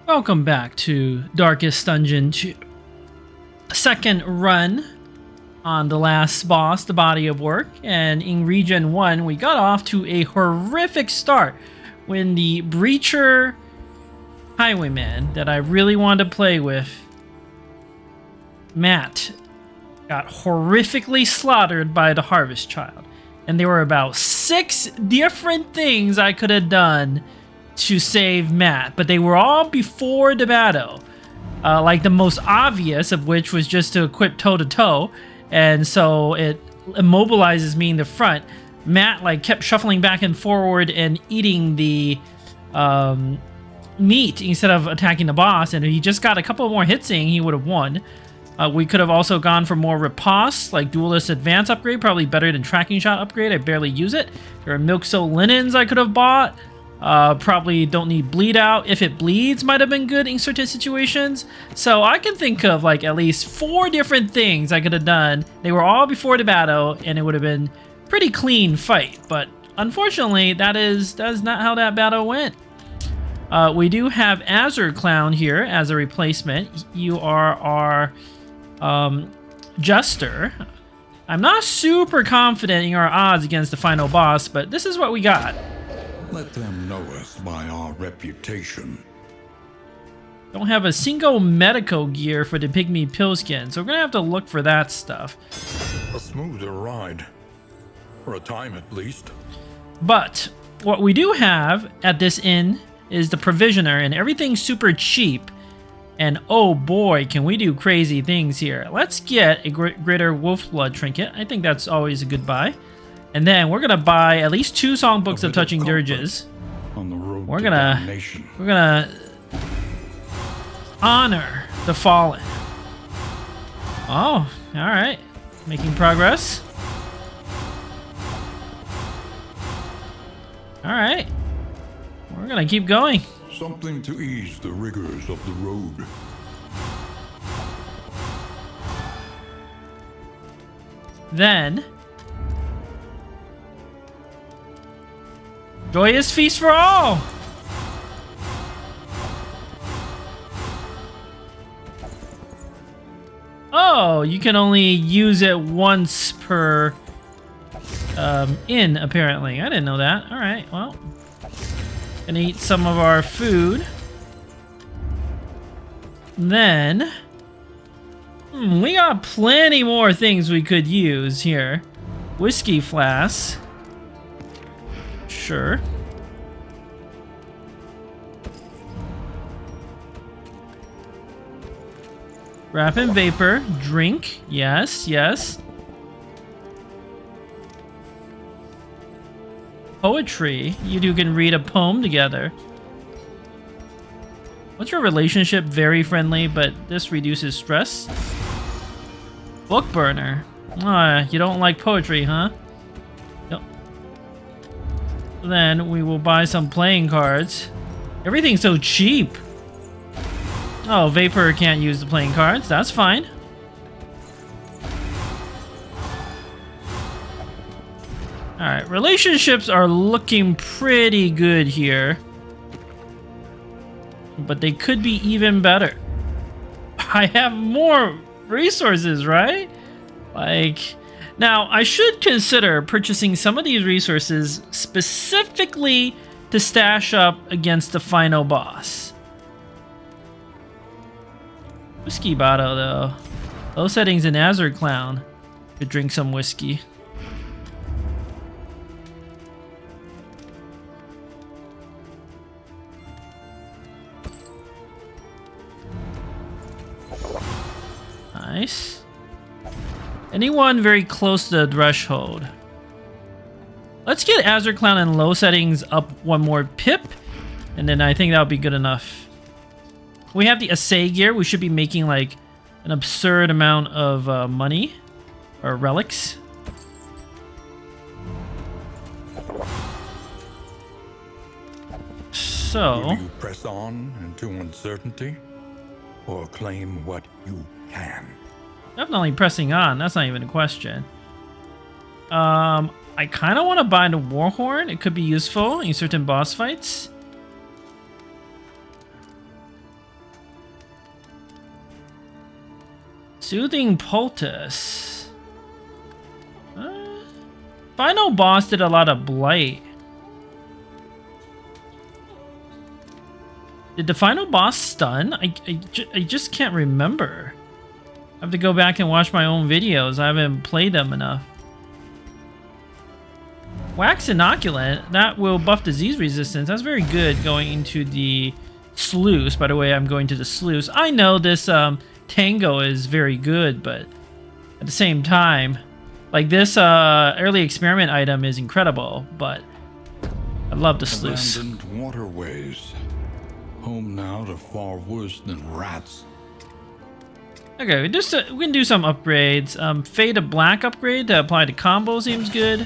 Welcome back to Darkest Dungeon 2. Second run on the last boss, the Body of Work, and in Region 1 we got off to a horrific start when the Breacher Highwayman that I really wanted to play with, Matt, got horrifically slaughtered by the Harvest Child. And there were about 6 different things I could have done to save Matt, but they were all before the battle. Like the most obvious of which was just to equip toe-to-toe, and so it immobilizes me in the front. Matt like kept shuffling back and forward and eating the meat instead of attacking the boss, and if he just got a couple more hits in, he would have won. We could have also gone for more riposte, like Duelist Advance upgrade, probably better than Tracking Shot upgrade. I barely use it. There are Milk Soul Linens I could have bought. Probably don't need Bleed Out. If it bleeds, might have been good in certain situations. So I can think of like at least 4 different things I could have done. They were all before the battle, and it would have been pretty clean fight. But unfortunately, that is not how that battle went. We do have Azure Clown here as a replacement. You are our Jester. I'm not super confident in our odds against the final boss, but this is what we got. Let them know us by our reputation. Don't have a single medical gear for the Pygmy Pillskin, so we're gonna have to look for that stuff. A smoother ride. For a time at least. But what we do have at this inn is the Provisioner, and everything's super cheap. And oh boy, can we do crazy things here. Let's get a Greater Wolf Blood Trinket. I think that's always a good buy. And then we're gonna buy at least 2 songbooks of Touching Dirges. On the road we're gonna honor the fallen. Oh, all right, making progress. All right, we're gonna keep going. Something to ease the rigors of the road. Then Joyous Feast for all! Oh, you can only use it once per inn, apparently. I didn't know that. Alright, well. Gonna eat some of our food. Then we got plenty more things we could use here. Whiskey flask. Sure. Rapid Vapor. Drink. Yes, yes. Poetry. You two can read a poem together. What's your relationship? Very friendly, but this reduces stress. Book burner. You don't like poetry, huh? Nope. Then we will buy some playing cards. Everything's so cheap. Oh, Vapor can't use the playing cards. That's fine. Alright, relationships are looking pretty good here. But they could be even better. I have more resources, right? Like, now I should consider purchasing some of these resources specifically to stash up against the final boss. Whiskey bottle though. Low settings in Azure Clown. Could drink some whiskey. Nice. Anyone very close to the threshold? Let's get Azure Clown and low settings up 1 more pip, and then I think that'll be good enough. We have the assay gear. We should be making like an absurd amount of money or relics. So will you press on into uncertainty, or claim what you can? Definitely pressing on. That's not even a question. I kind of want to buy the Warhorn. It could be useful in certain boss fights. Soothing Poultice. Final boss did a lot of blight. Did the final boss stun? I just can't remember. I have to go back and watch my own videos. I haven't played them enough. Wax Inoculant, that will buff disease resistance. That's very good going into the Sluice. By the way, I'm going to the Sluice. I know this Tango is very good, but at the same time, like this early experiment item is incredible, but I love the Sluice. Abandoned waterways. Home now to far worse than rats. Okay, we can do some upgrades. Fade to Black upgrade to apply to combo seems good.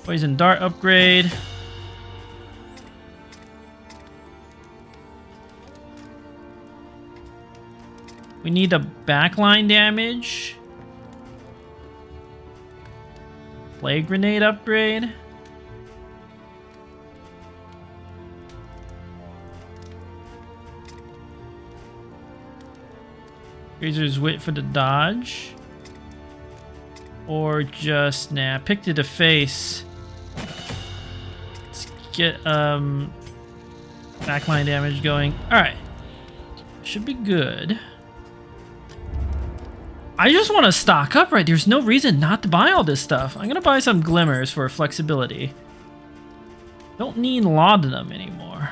Poison Dart upgrade. We need a backline damage. Plague Grenade upgrade. Razor's Wit for the dodge. Or just, nah, pick to the face. Let's get backline damage going. Alright. Should be good. I just want to stock up, right? There's no reason not to buy all this stuff. I'm going to buy some glimmers for flexibility. Don't need laudanum anymore.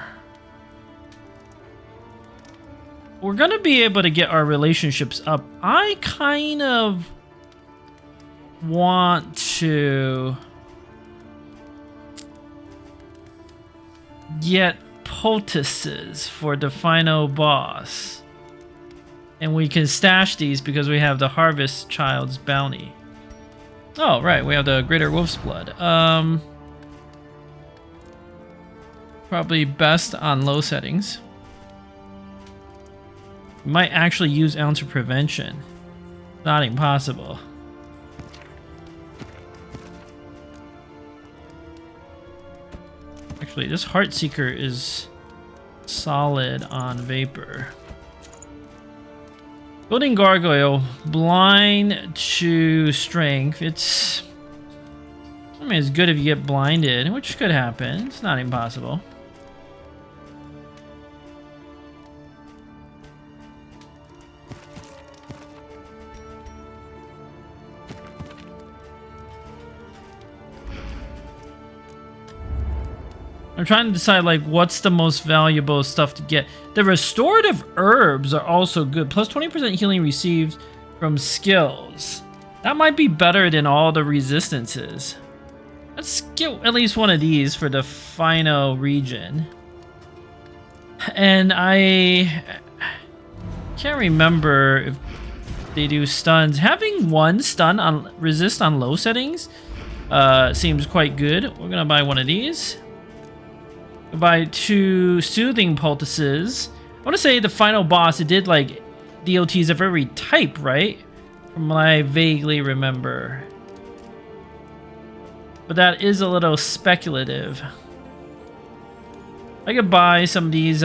We're going to be able to get our relationships up. I kind of want to get poultices for the final boss. And we can stash these because we have the Harvest Child's bounty. Oh, right. We have the Greater Wolf's Blood. Probably best on low settings. We might actually use Ounce of Prevention. Not impossible. Actually, this Heartseeker is solid on Vapor. Building Gargoyle, blind to strength. It's, I mean, it's good if you get blinded, which could happen. It's not impossible. I'm trying to decide, like, what's the most valuable stuff to get. The restorative herbs are also good. Plus 20% healing received from skills. That might be better than all the resistances. Let's get at least one of these for the final region. And I can't remember if they do stuns. Having one stun on resist on low settings seems quite good. We're gonna buy one of these. Buy 2 Soothing Poultices. I want to say the final boss, it did like DOTs of every type, right? From what I vaguely remember. But that is a little speculative. I could buy some of these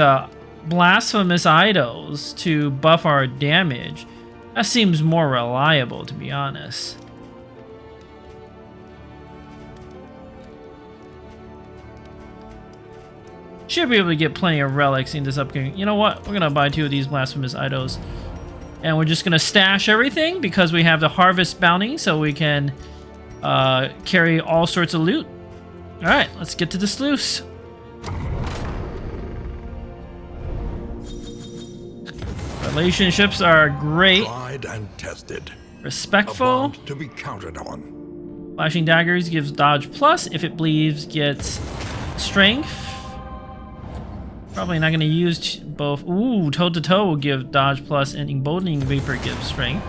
Blasphemous Idols to buff our damage. That seems more reliable, to be honest. Should be able to get plenty of relics in this upcoming. You know what? We're gonna buy 2 of these Blasphemous Idols. And we're just gonna stash everything because we have the Harvest Bounty, so we can carry all sorts of loot. Alright, let's get to the Sluice. Relationships are great. Tried and tested. Respectful. A bond to be counted on. Flashing Daggers gives dodge plus. If it bleeds, gets strength. Probably not going to use both. Ooh, Toe to Toe will give dodge plus, and Emboldening Vapor gives strength.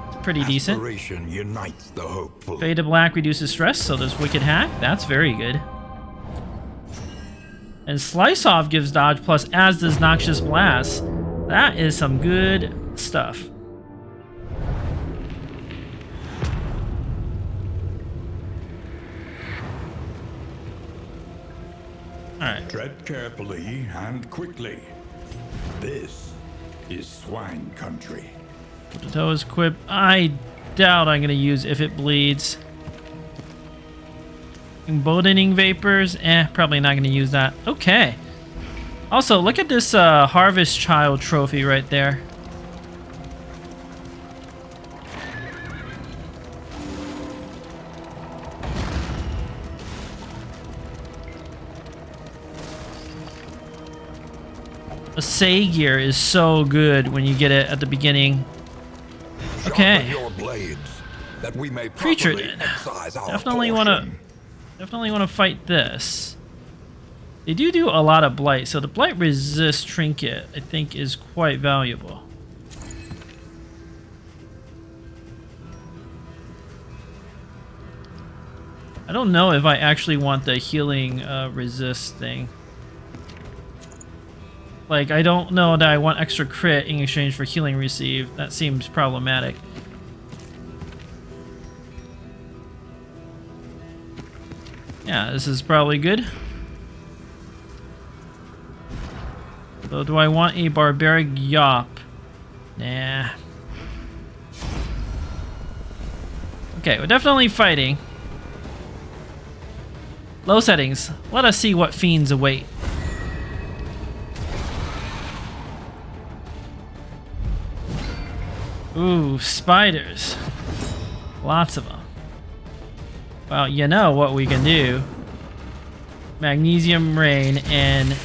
It's pretty decent. Aspiration unites the hopeful. Fade to Black reduces stress, so there's Wicked Hack. That's very good. And Slice Off gives dodge plus, as does Noxious Blast. That is some good stuff. Alright. Tread carefully and quickly. This is swine country. The toe is equipped. I doubt I'm going to use if it bleeds. Emboldening vapors. Probably not going to use that. Okay. Also, look at this Harvest Child trophy right there. A Say gear is so good when you get it at the beginning. Okay. Creature then. Definitely want to fight this. They do a lot of blight, so the blight resist trinket I think is quite valuable. I don't know if I actually want the healing resist thing. Like, I don't know that I want extra crit in exchange for healing received. That seems problematic. Yeah, this is probably good. So do I want a barbaric yop? Nah. Okay, we're definitely fighting. Low settings. Let us see what fiends await. Ooh, spiders. Lots of them. Well, you know what we can do. Magnesium Rain and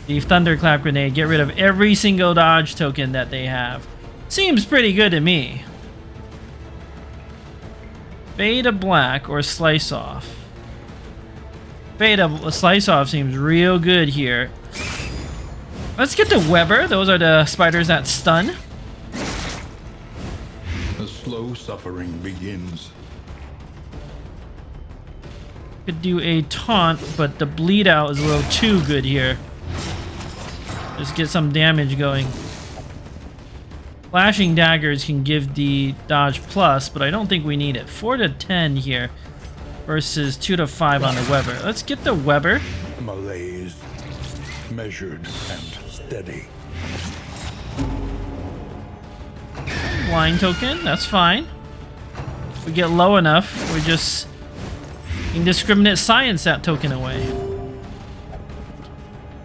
the Thunderclap Grenade. Get rid of every single dodge token that they have. Seems pretty good to me. Fade to Black or Slice Off. Fade to Slice Off seems real good here. Let's get to Weber. Those are the spiders that stun. The slow suffering begins. Could do a taunt, but the bleed out is a little too good here. Just get some damage going. Flashing daggers can give the dodge plus, but I don't think we need it. 4 to 10 here versus 2 to 5 on the Weber. Let's get the Weber. Malaise, measured and steady. Blind token, that's fine. If we get low enough, we're just indiscriminate science that token away.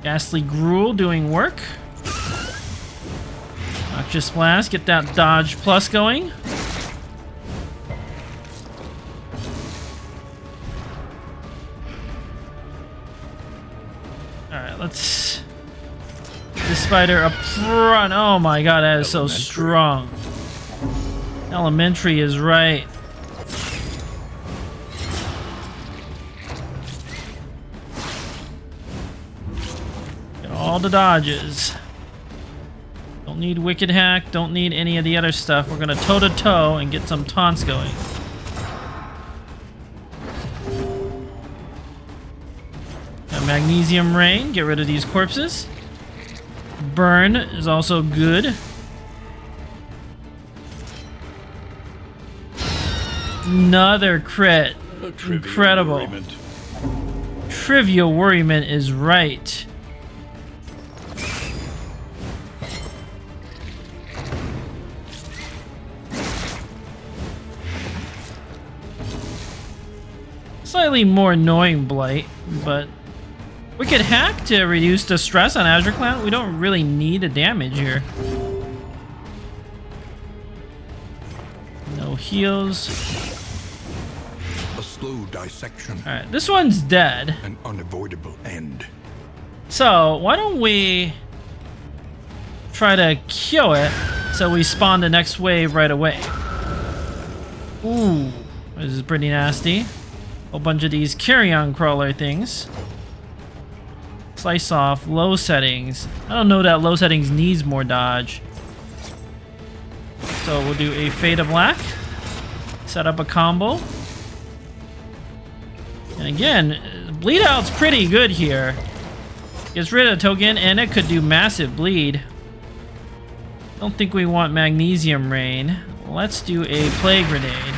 Ghastly Gruel doing work. Noxious Blast, get that dodge plus going. Alright, let's... This spider up front. Oh my god, that is so strong. Elementary is right. Get all the dodges. Don't need Wicked Hack, don't need any of the other stuff. We're gonna toe to toe and get some taunts going. Got Magnesium Rain, get rid of these corpses. Burn is also good. Another crit. Incredible. Trivial Worriment is right. Slightly more annoying blight, but we could hack to reduce the stress on Azure Clown. We don't really need the damage here. No heals. A slow dissection. Alright, this one's dead. An unavoidable end. So, why don't we try to kill it so we spawn the next wave right away. Ooh, this is pretty nasty. A bunch of these carrion crawler things. Slice off, low settings. I don't know that low settings needs more dodge. So we'll do a Fade to Black. Set up a combo. And again, bleed out's pretty good here. Gets rid of the token and it could do massive bleed. Don't think we want Magnesium Rain. Let's do a Plague Grenade.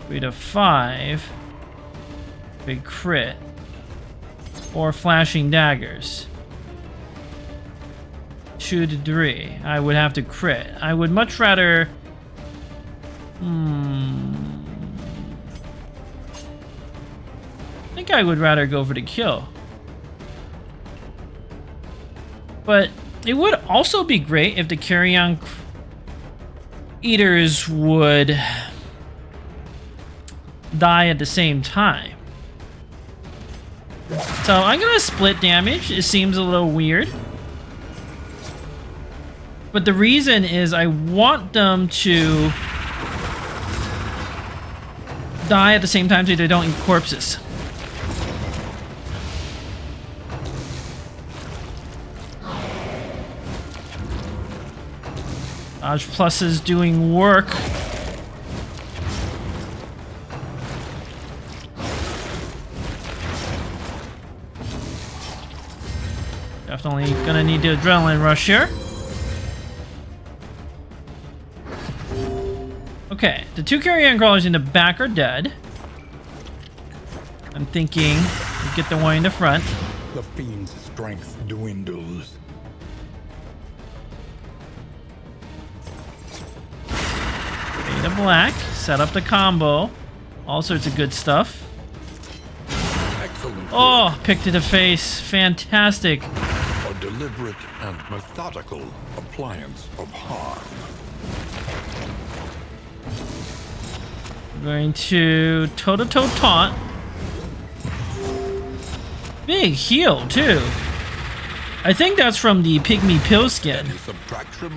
3 to 5. Big crit. or flashing daggers? 2 to 3. I would have to crit. I would much rather... I think I would rather go for the kill. But it would also be great if the carrion eaters would die at the same time. So I'm gonna split damage. It seems a little weird. But the reason is I want them to die at the same time so they don't eat corpses. Dodge Plus is doing work. Definitely gonna need the adrenaline rush here. Okay, the 2 carrion crawlers in the back are dead. I'm thinking we get the one in the front. The fiend's strength dwindles. Beta Black, set up the combo. All sorts of good stuff. Excellent. Oh, pick to the face. Fantastic. A deliberate and methodical appliance of harm. Going to toe-to-toe taunt. Big heal, too. I think that's from the pygmy pill skin. Any subtraction,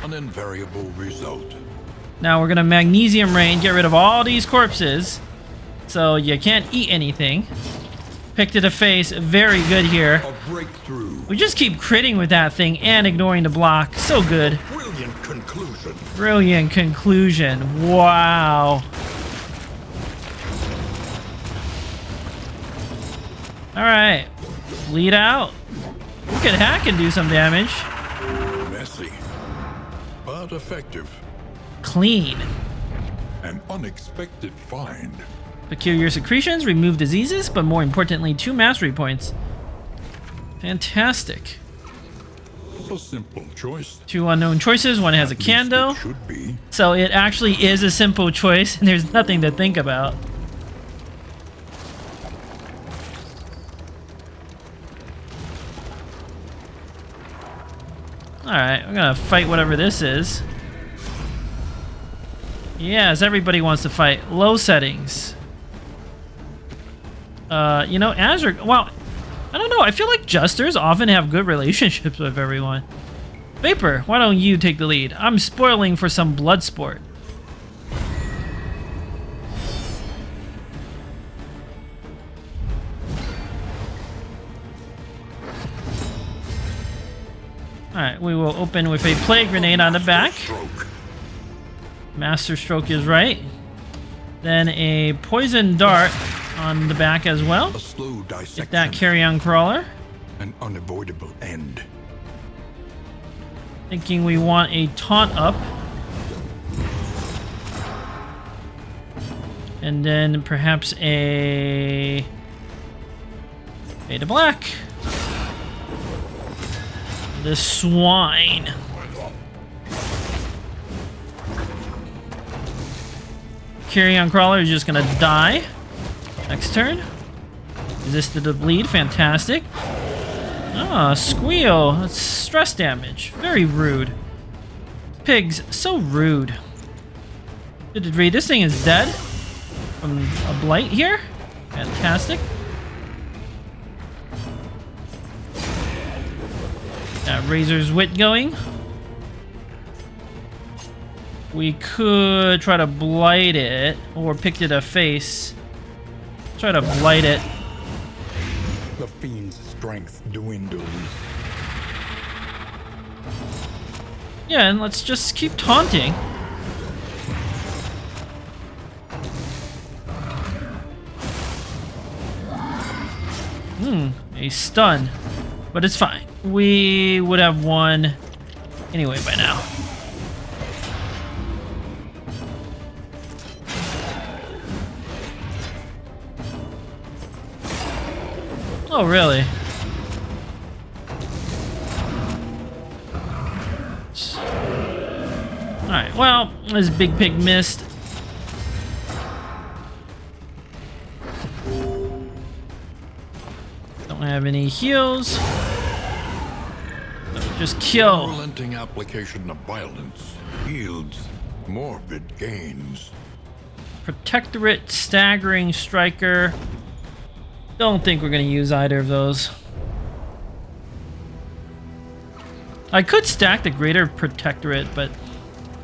an invariable result. Now we're gonna magnesium rain, get rid of all these corpses. So you can't eat anything. Pick to the face, very good here. A breakthrough. We just keep critting with that thing and ignoring the block. So good. Brilliant conclusion. Brilliant conclusion. Wow. Alright. Bleed out. We could hack and do some damage. Messy, but effective. Clean. An unexpected find. Peculiar secretions, remove diseases, but more importantly, 2 mastery points. Fantastic. A simple choice. 2 unknown choices, one has a At least candle. it should be. So it actually is a simple choice, and there's nothing to think about. Alright, we're gonna fight whatever this is. Yes, everybody wants to fight. Low settings. You know, Azure... Well, I don't know. I feel like Jesters often have good relationships with everyone. Vapor, why don't you take the lead? I'm spoiling for some blood sport. Alright, we will open with a plague grenade on the back. Master Stroke is right. Then a poison dart on the back as well. A slow dissection. Get that carrion crawler. An unavoidable end. Thinking we want a taunt up. And then perhaps a Beta Black. The swine. Carrion crawler is just gonna die. Next turn. Resisted the bleed. Fantastic. Ah, squeal. That's stress damage. Very rude. Pigs, so rude. Did read this thing is dead from a blight here. Fantastic. That Razor's Wit going. We could try to blight it, or pick it a face. Try to blight it. The fiend's strength dwindles. Yeah, and let's just keep taunting. A stun. But it's fine. We would have won anyway by now. Oh, really? Alright, well, this big pig missed. Don't have any heals. So just kill. Unrelenting application of violence yields morbid gains. Protectorate, staggering, striker. Don't think we're gonna use either of those. I could stack the greater protectorate, but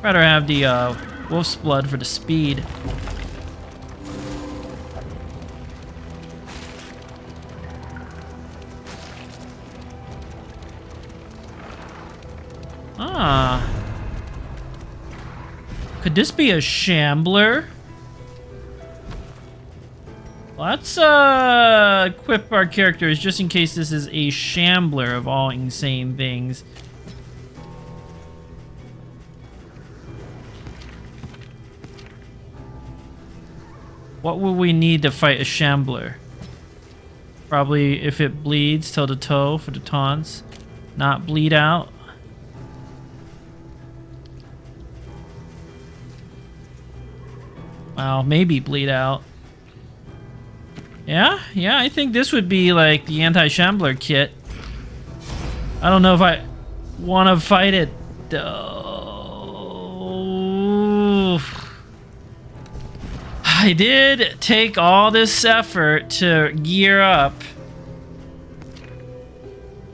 rather have the wolf's blood for the speed. Ah. Could this be a Shambler? Let's equip our characters just in case this is a Shambler of all insane things. What will we need to fight a Shambler? Probably if it bleeds toe to toe for the taunts. Not bleed out. Well, maybe bleed out. Yeah, I think this would be like the anti-Shambler kit. I don't know if I want to fight it though. I did take all this effort to gear up.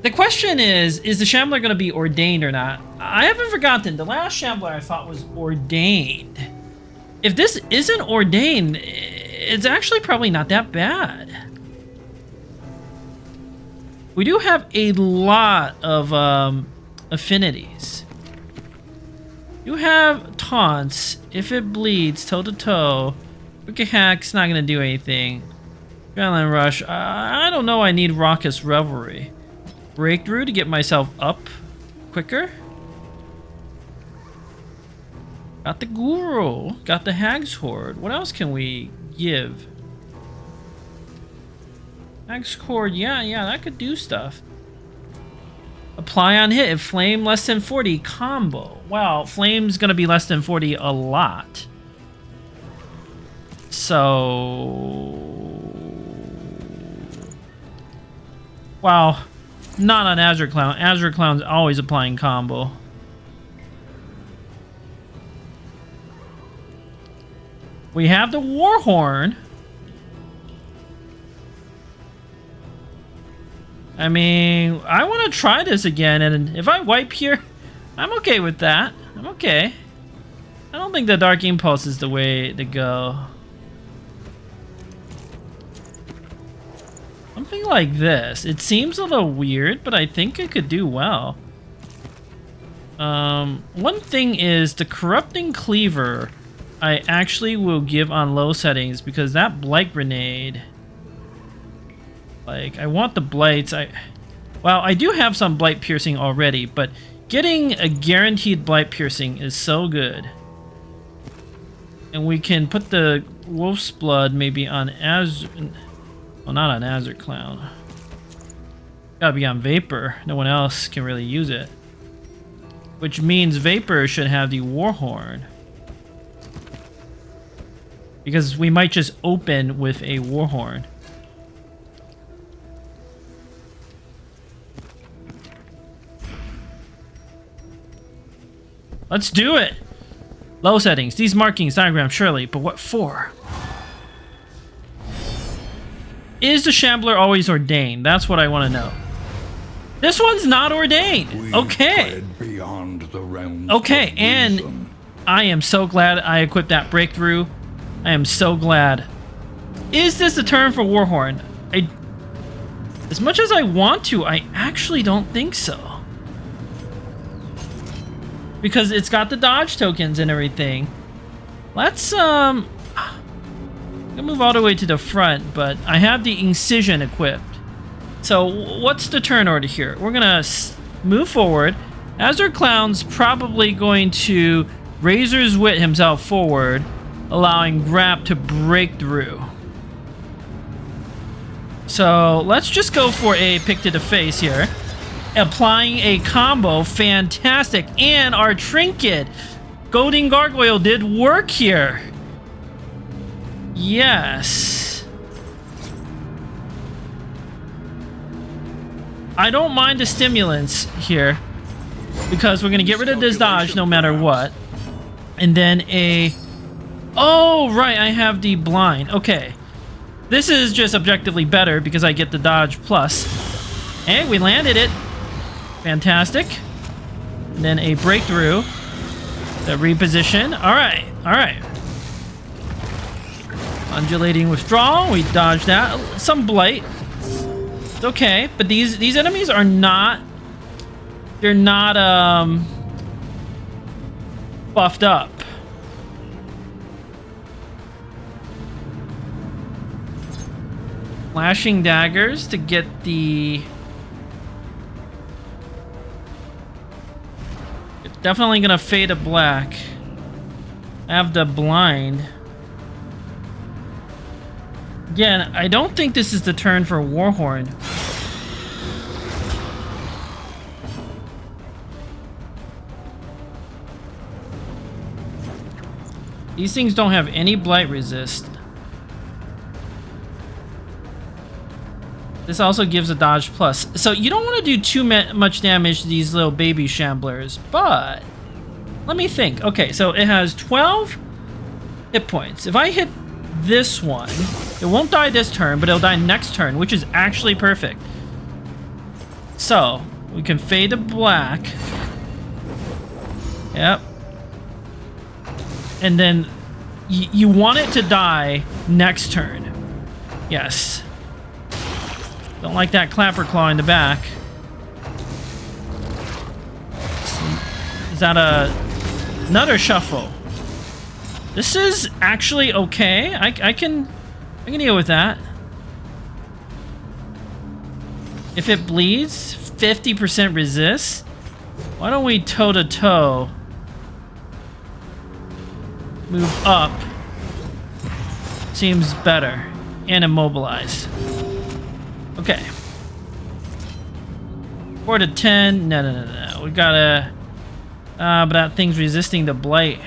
The question is the Shambler going to be ordained or not? I haven't forgotten. The last Shambler I thought was ordained. If this isn't ordained, it's actually probably not that bad. We do have a lot of affinities. You have taunts. If it bleeds toe to toe, Wicked Hack's not gonna do anything. Adrenaline Rush. I don't know. I need Raucous Revelry. Breakthrough to get myself up quicker. Got the Guru. Got the Hag's Horde. What else can we give? Hag's Horde. Yeah, that could do stuff. Apply on hit. If flame less than 40, combo. Well, flame's gonna be less than 40 a lot. So... Wow. Not on Azure Clown. Azure Clown's always applying combo. We have the Warhorn. I mean, I want to try this again, and if I wipe here, I'm okay with that. I'm okay. I don't think the Dark Impulse is the way to go. Something like this. It seems a little weird, but I think it could do well. One thing is the Corrupting Cleaver I actually will give on low settings because that Blight Grenade... Like, I want the Blights. Well, I do have some Blight Piercing already, but getting a guaranteed Blight Piercing is so good. And we can put the Wolf's Blood maybe on Azure... Well, not on Azure Clown. Gotta be on Vapor. No one else can really use it. Which means Vapor should have the Warhorn. Because we might just open with a Warhorn. Let's do it! Low settings. These markings, diagram, surely. But what for? Is the Shambler always ordained? That's what I want to know. This one's not ordained. Okay. Beyond the realms okay, of and reason. I am so glad I equipped that breakthrough. I am so glad. Is this a turn for Warhorn? As much as I want to, I actually don't think so. Because it's got the dodge tokens and everything. Let's I'm gonna move all the way to the front, but I have the Incision equipped. So what's the turn order here? We're gonna move forward. Azure Clown's probably going to Razor's Wit himself forward, allowing Grab to break through. So let's just go for a pick to the face here. Applying a combo, fantastic. And our trinket, Goading Gargoyle, did work here. Yes. I don't mind the stimulants here, because we're going to get rid of this dodge no matter what. And then a... Oh, right, I have the blind. Okay. This is just objectively better because I get the dodge plus. And we landed it. Fantastic. And then a breakthrough. The reposition. All right, all right. Undulating withdrawal. We dodged that. Some blight. It's okay, but these enemies are not... They're not buffed up. Flashing daggers to get the... It's definitely gonna fade to black. I have the blind. Again, I don't think this is the turn for Warhorn. These things don't have any blight resist. This also gives a dodge plus. So you don't want to do too much damage to these little baby Shamblers, but let me think. Okay, so it has 12 hit points. If I hit this one, it won't die this turn, but it'll die next turn, which is actually perfect. So we can fade to black. Yep. And then you want it to die next turn. Yes. Don't like that clapper claw in the back. Is that another shuffle? This is actually okay. I can deal with that. If it bleeds, 50% resist. Why don't we toe to toe? Move up. Seems better. And immobilized. Okay. 4 to 10. No. We gotta... but that thing's resisting the blight.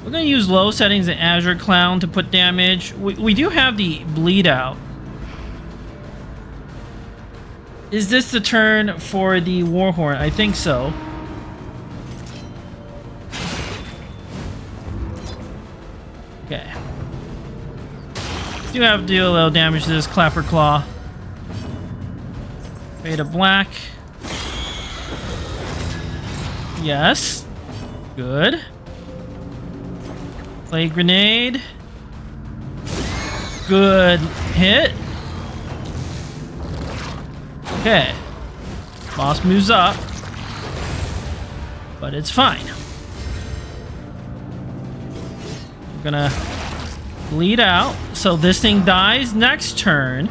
We're gonna use low settings in Azure Clown to put damage. We do have the bleed out. Is this the turn for the Warhorn? I think so. Okay. Do have to deal a little damage to this Clapper Claw. Fade to black. Yes. Good. Play grenade. Good hit. Okay. Boss moves up. But it's fine. We're gonna bleed out. So this thing dies next turn.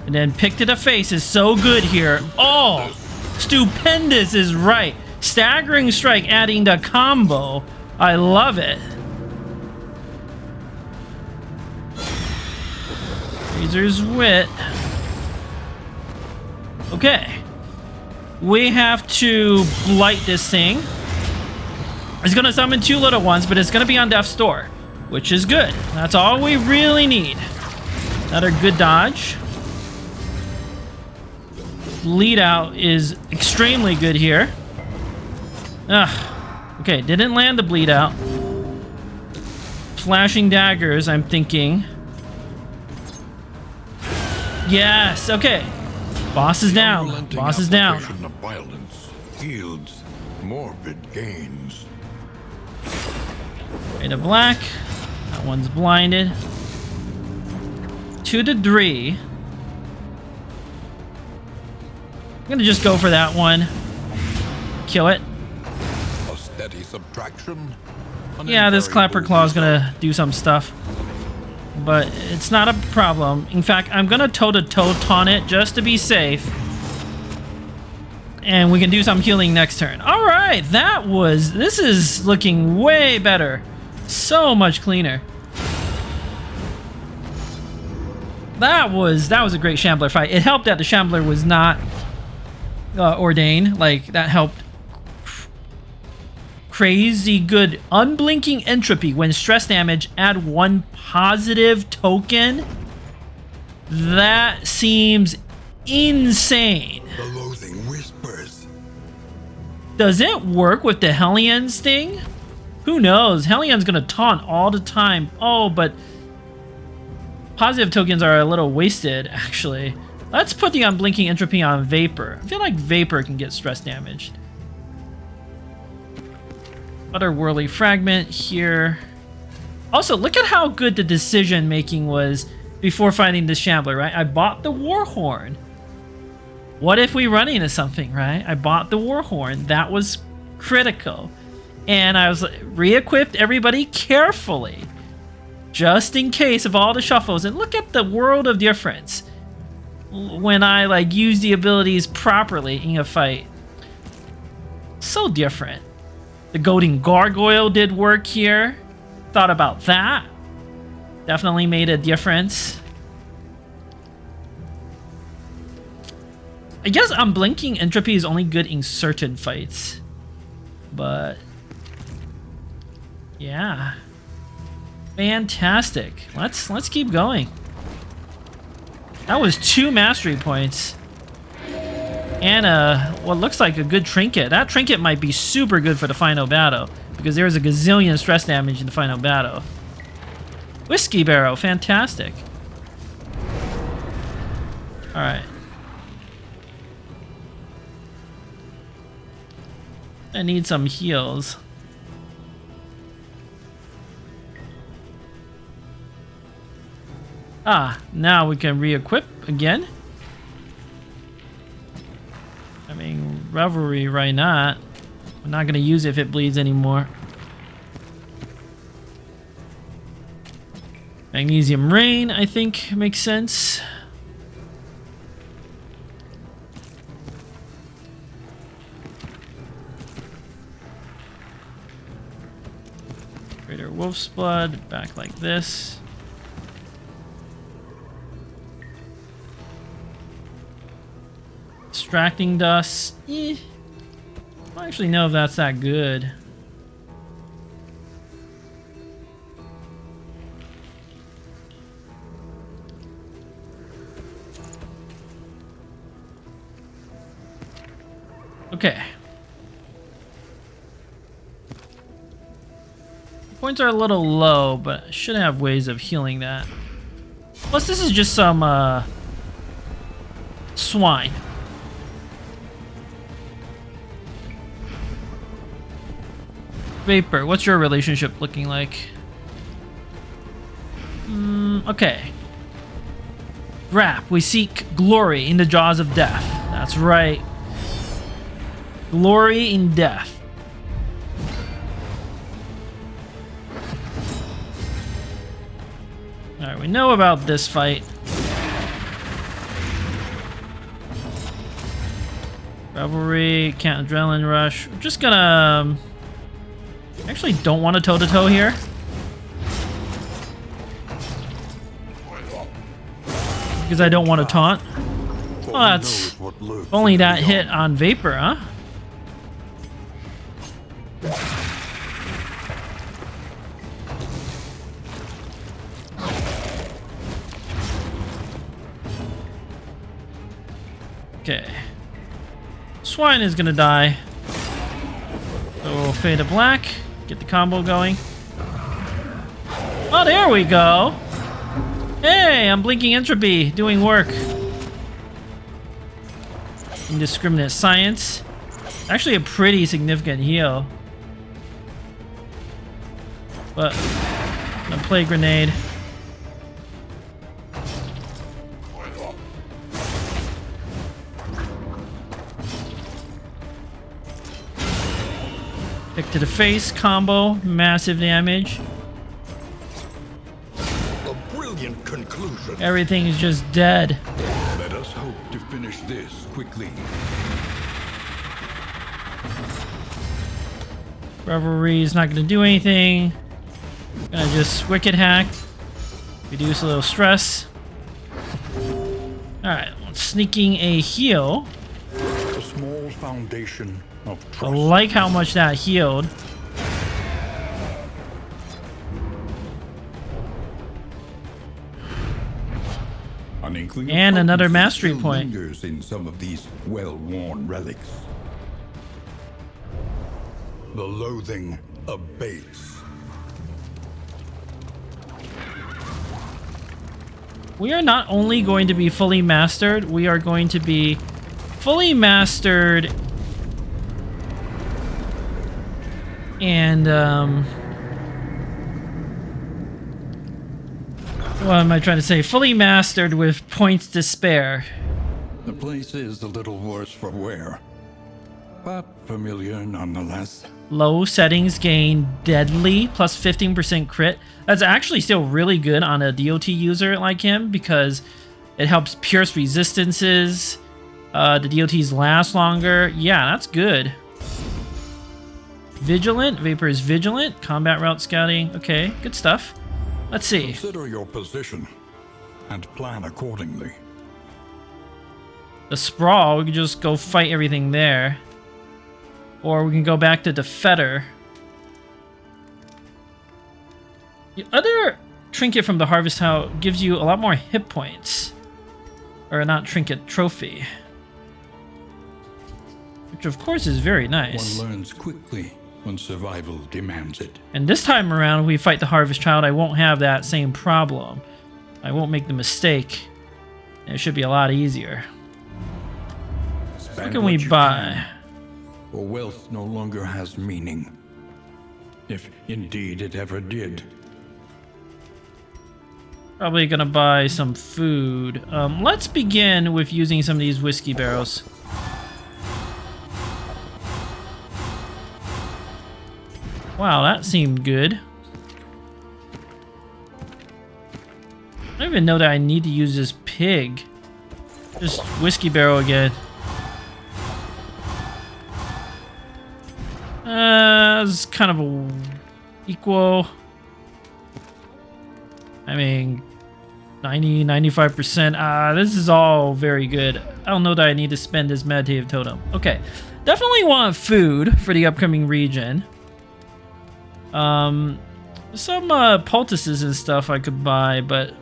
And then pick to the face is so good here. Oh! Stupendous is right. Staggering strike adding the combo. I love it. Razor's wit. Okay. We have to blight this thing. It's gonna summon 2 little ones, but it's gonna be on death's door, which is good. That's all we really need. Another good dodge. Bleed out is extremely good here. Okay, didn't land the bleed out. Flashing daggers, I'm thinking. Yes, okay. Boss is down. Boss is down. Of violence yields morbid gains. Fade to black. That one's blinded. 2 to 3. I'm gonna just go for that one. Kill it. A steady subtraction. Yeah, this Clapper Claw is gonna do some stuff. But it's not a problem. In fact, I'm gonna toe-to-toe taunt it just to be safe. And we can do some healing next turn. All right, this is looking way better. So much cleaner. That was a great Shambler fight. It helped that the Shambler was not ordained. Like, that helped. Crazy good. Unblinking entropy. When stress damage, add 1 positive token. That seems insane. The loathing whispers. Does it work with the Hellion's thing? Who knows? Hellion's gonna taunt all the time. Oh, but positive tokens are a little wasted, actually. Let's put the unblinking entropy on Vapor. I feel like Vapor can get stress damaged. Otherworldly fragment here. Also, look at how good the decision making was before fighting the Shambler, right? I bought the Warhorn. What if we run into something, right? I bought the Warhorn. That was critical. And I was re-equipped everybody carefully. Just in case of all the shuffles. And look at the world of difference when I like use the abilities properly in a fight. So different. The Goading Gargoyle did work here. Thought about that. Definitely made a difference. I guess Unblinking Entropy is only good in certain fights. But yeah. Fantastic. Let's keep going. That was 2 mastery points. And what looks like a good trinket. That trinket might be super good for the final battle, because there's a gazillion stress damage in the final battle. Whiskey barrel, fantastic. Alright. I need some heals. Ah, now we can re-equip again. I mean, Revelry, why not? I'm not gonna use it if it bleeds anymore. Magnesium Rain, I think, makes sense. Greater Wolf's Blood, back like this. Extracting Dust. I don't actually know if that's that good. Okay. Points are a little low, but I should have ways of healing that. Plus, this is just some swine. Vapor, what's your relationship looking like? Okay. Rap, we seek glory in the jaws of death. That's right. Glory in death. Alright, we know about this fight. Revelry, can't adrenaline rush. We're just gonna... I actually don't want a toe-to-toe here. Because I don't want to taunt. Well, that's only that hit on Vapor, huh? Okay. Swine is gonna die. So fade to black. Get the combo going. Oh, there we go. Hey, I'm blinking entropy, doing work. Indiscriminate science. Actually a pretty significant heal. But I'm gonna play grenade. Kick to the face, combo, massive damage. A brilliant conclusion. Everything is just dead. Let us hope to finish this quickly. Revelry is not going to do anything. Gonna just Wicked Hack. Reduce a little stress. Alright, sneaking a heal. A small foundation of I trust. like how much that healed. An inkling of And another potency mastery still point. lingers in some of these well-worn relics. The loathing abates. We are not only going to be fully mastered, we are going to be fully mastered and what am I trying to say? Fully mastered with points to spare. The place is a little worse for wear, but familiar nonetheless. Low settings gain deadly plus 15% crit. That's actually still really good on a DOT user like him because it helps pierce resistances. The DOTs last longer. Yeah, that's good. Vigilant. Vapor is vigilant. Combat route scouting. Okay, good stuff. Let's see. Consider your position and plan accordingly. The Sprawl, we can just go fight everything there. Or we can go back to the Foeter. The other trinket from the Harvest House gives you a lot more hit points. Or not trinket, trophy. Which of course is very nice. One learns quickly when survival demands it. And this time around, we fight the Harvest Child, I won't have that same problem. I won't make the mistake. And it should be a lot easier. What can we buy? For wealth no longer has meaning. If indeed it ever did. Probably gonna buy some food. Let's begin with using some of these whiskey barrels. Wow, that seemed good. I don't even know that I need to use this pig. Just whiskey barrel again. It's kind of a equal. I mean, 90, 95%. This is all very good. I don't know that I need to spend this meditative totem. Okay, definitely want food for the upcoming region. Some poultices and stuff I could buy, but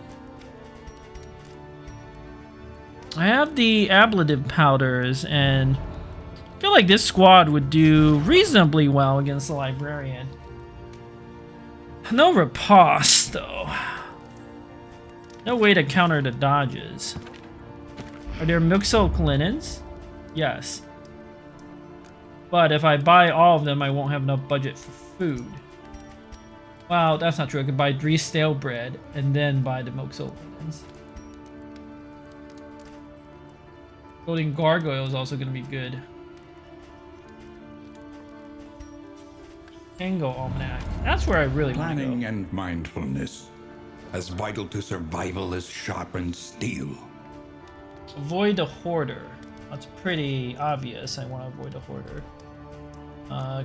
I have the ablative powders, and I feel like this squad would do reasonably well against the librarian. No riposte, though. No way to counter the dodges. Are there milk silk linens? Yes. But if I buy all of them, I won't have enough budget for food. Wow, that's not true. I could buy 3 stale bread and then buy the milk silk linens. Golden gargoyle is also going to be good. Tango Almanac. That's where I really want to go. Planning and mindfulness, as vital to survival as sharpened steel. Avoid a hoarder. That's pretty obvious. I want to avoid a hoarder.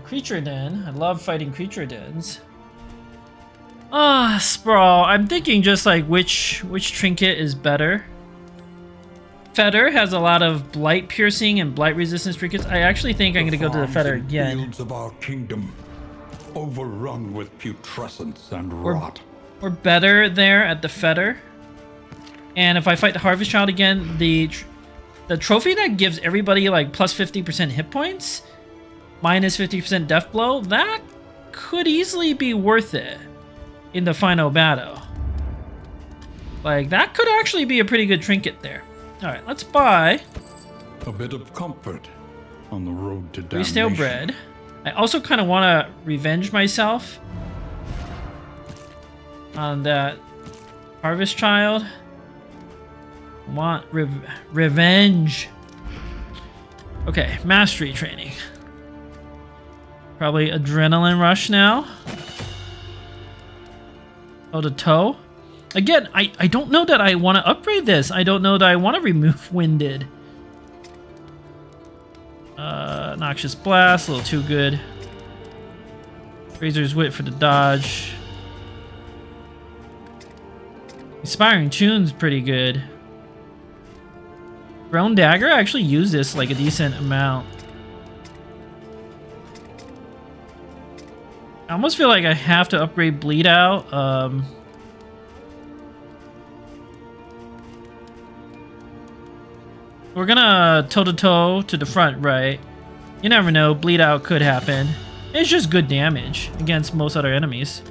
Creature den. I love fighting creature dens. Sprawl. I'm thinking just like which trinket is better. Foeter has a lot of blight piercing and blight resistance trinkets. I actually think I'm going to go to the Foeter again. Fields of our kingdom, overrun with putrescence and rot. We're better there at the Foeter. And if I fight the Harvest Child again, the trophy that gives everybody like plus 50% hit points, minus 50% death blow, that could easily be worth it in the final battle. Like, that could actually be a pretty good trinket there. Alright, let's buy a bit of comfort on the road to 3 damnation. stale bread. I also kind of want to revenge myself on that Harvest Child. Want revenge. Okay, mastery training. Probably adrenaline rush now. Oh, the toe. Again, I don't know that I want to upgrade this. I don't know that I want to remove winded. Noxious blast, a little too good. Razor's Wit for the dodge. Inspiring Tune's pretty good. Grown Dagger, I actually use this like a decent amount. I almost feel like I have to upgrade Bleed Out. We're gonna toe-to-toe to the front, right? You never know, Bleed Out could happen. It's just good damage against most other enemies.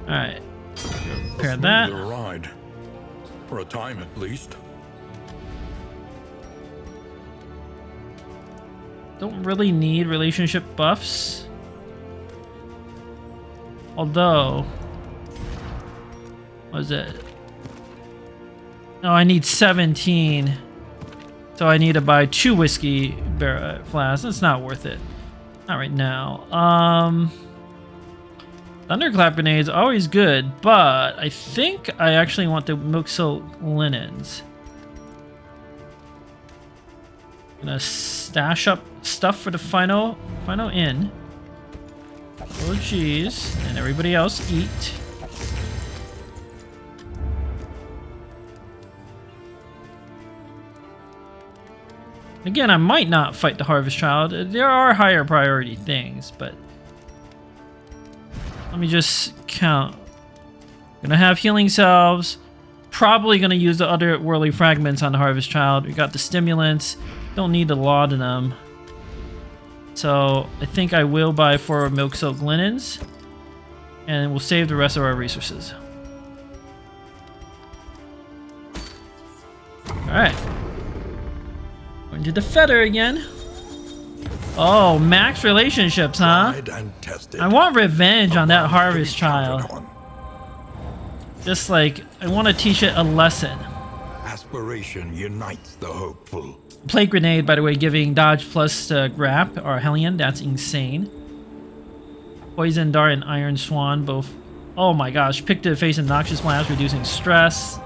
Alright. Repair that. Ride. For a time at least. Don't really need relationship buffs. Although, what is it? No, I need 17. So I need to buy 2 whiskey flasks. It's not worth it. Not right now. Thunderclap grenades always good, but I think I actually want the milk silk linens. Gonna stash up stuff for the final inn. Oh geez, and everybody else eat. Again, I might not fight the Harvest Child. There are higher priority things, but let me just count. Gonna have healing salves. Probably gonna use the other Whirly Fragments on the Harvest Child. We got the stimulants. Don't need the laudanum. So I think I will buy 4 milk silk linens, and we'll save the rest of our resources. Alright. Going to the Foeter again. Oh, max relationships, huh? I want revenge on that Harvest Child. Just like, I want to teach it a lesson. Aspiration unites the hopeful. Plague Grenade, by the way, giving dodge plus grap or Hellion. That's insane. Poison Dart and Iron Swan both. Oh my gosh. Pick to the face and Noxious Blast, reducing stress.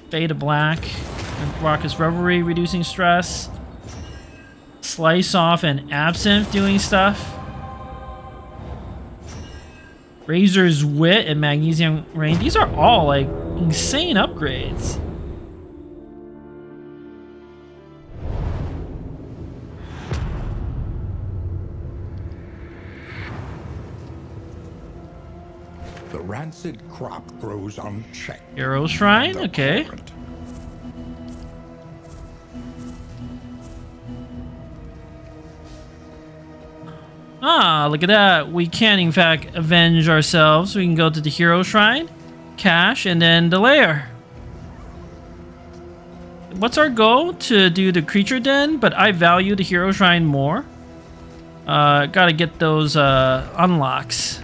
Fade to Black. And Raucous Revelry, reducing stress. Slice Off and Absinthe doing stuff. Razor's Wit and Magnesium Rain. These are all like insane upgrades. The rancid crop grows unchecked. Hero Shrine, okay. Current. Ah, look at that. We can, in fact, avenge ourselves. We can go to the Hero Shrine, cash, and then the lair. What's our goal? To do the Creature Den, but I value the Hero Shrine more. Gotta get those unlocks.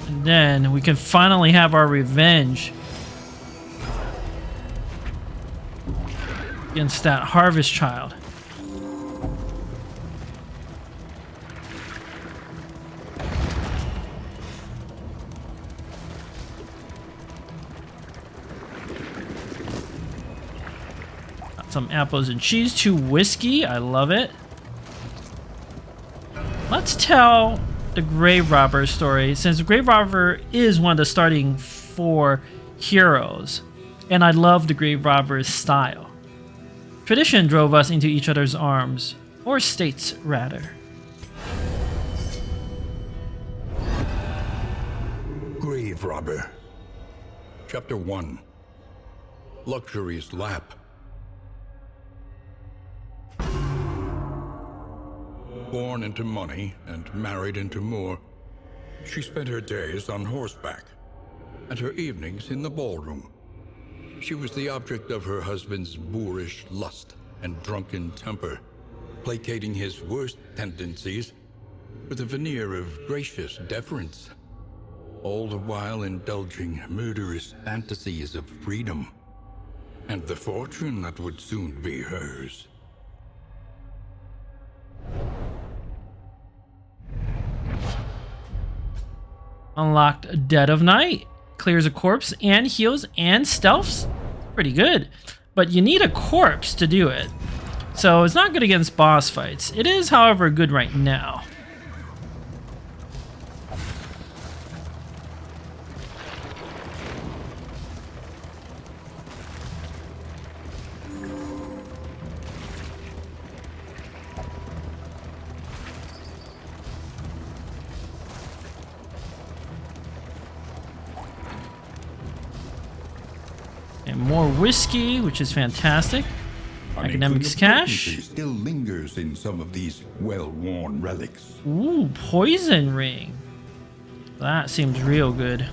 And then we can finally have our revenge against that Harvest Child. Got some apples and cheese, 2 whiskey. I love it. Let's tell the Grave Robber story, since the Grave Robber is one of the starting 4 heroes, and I love the Grave Robber's style. Tradition drove us into each other's arms, or states rather. Grave Robber. Chapter 1. Luxury's Lap. Born into money and married into more, she spent her days on horseback and her evenings in the ballroom. She was the object of her husband's boorish lust and drunken temper, placating his worst tendencies with a veneer of gracious deference, all the while indulging murderous fantasies of freedom and the fortune that would soon be hers. Unlocked Dead of Night. Clears a corpse and heals and stealths. Pretty good. But you need a corpse to do it. So it's not good against boss fights. It is, however, good right now. And more whiskey, which is fantastic. Academics cash. Still lingers in some of these well-worn relics. Ooh, poison ring. That seems real good.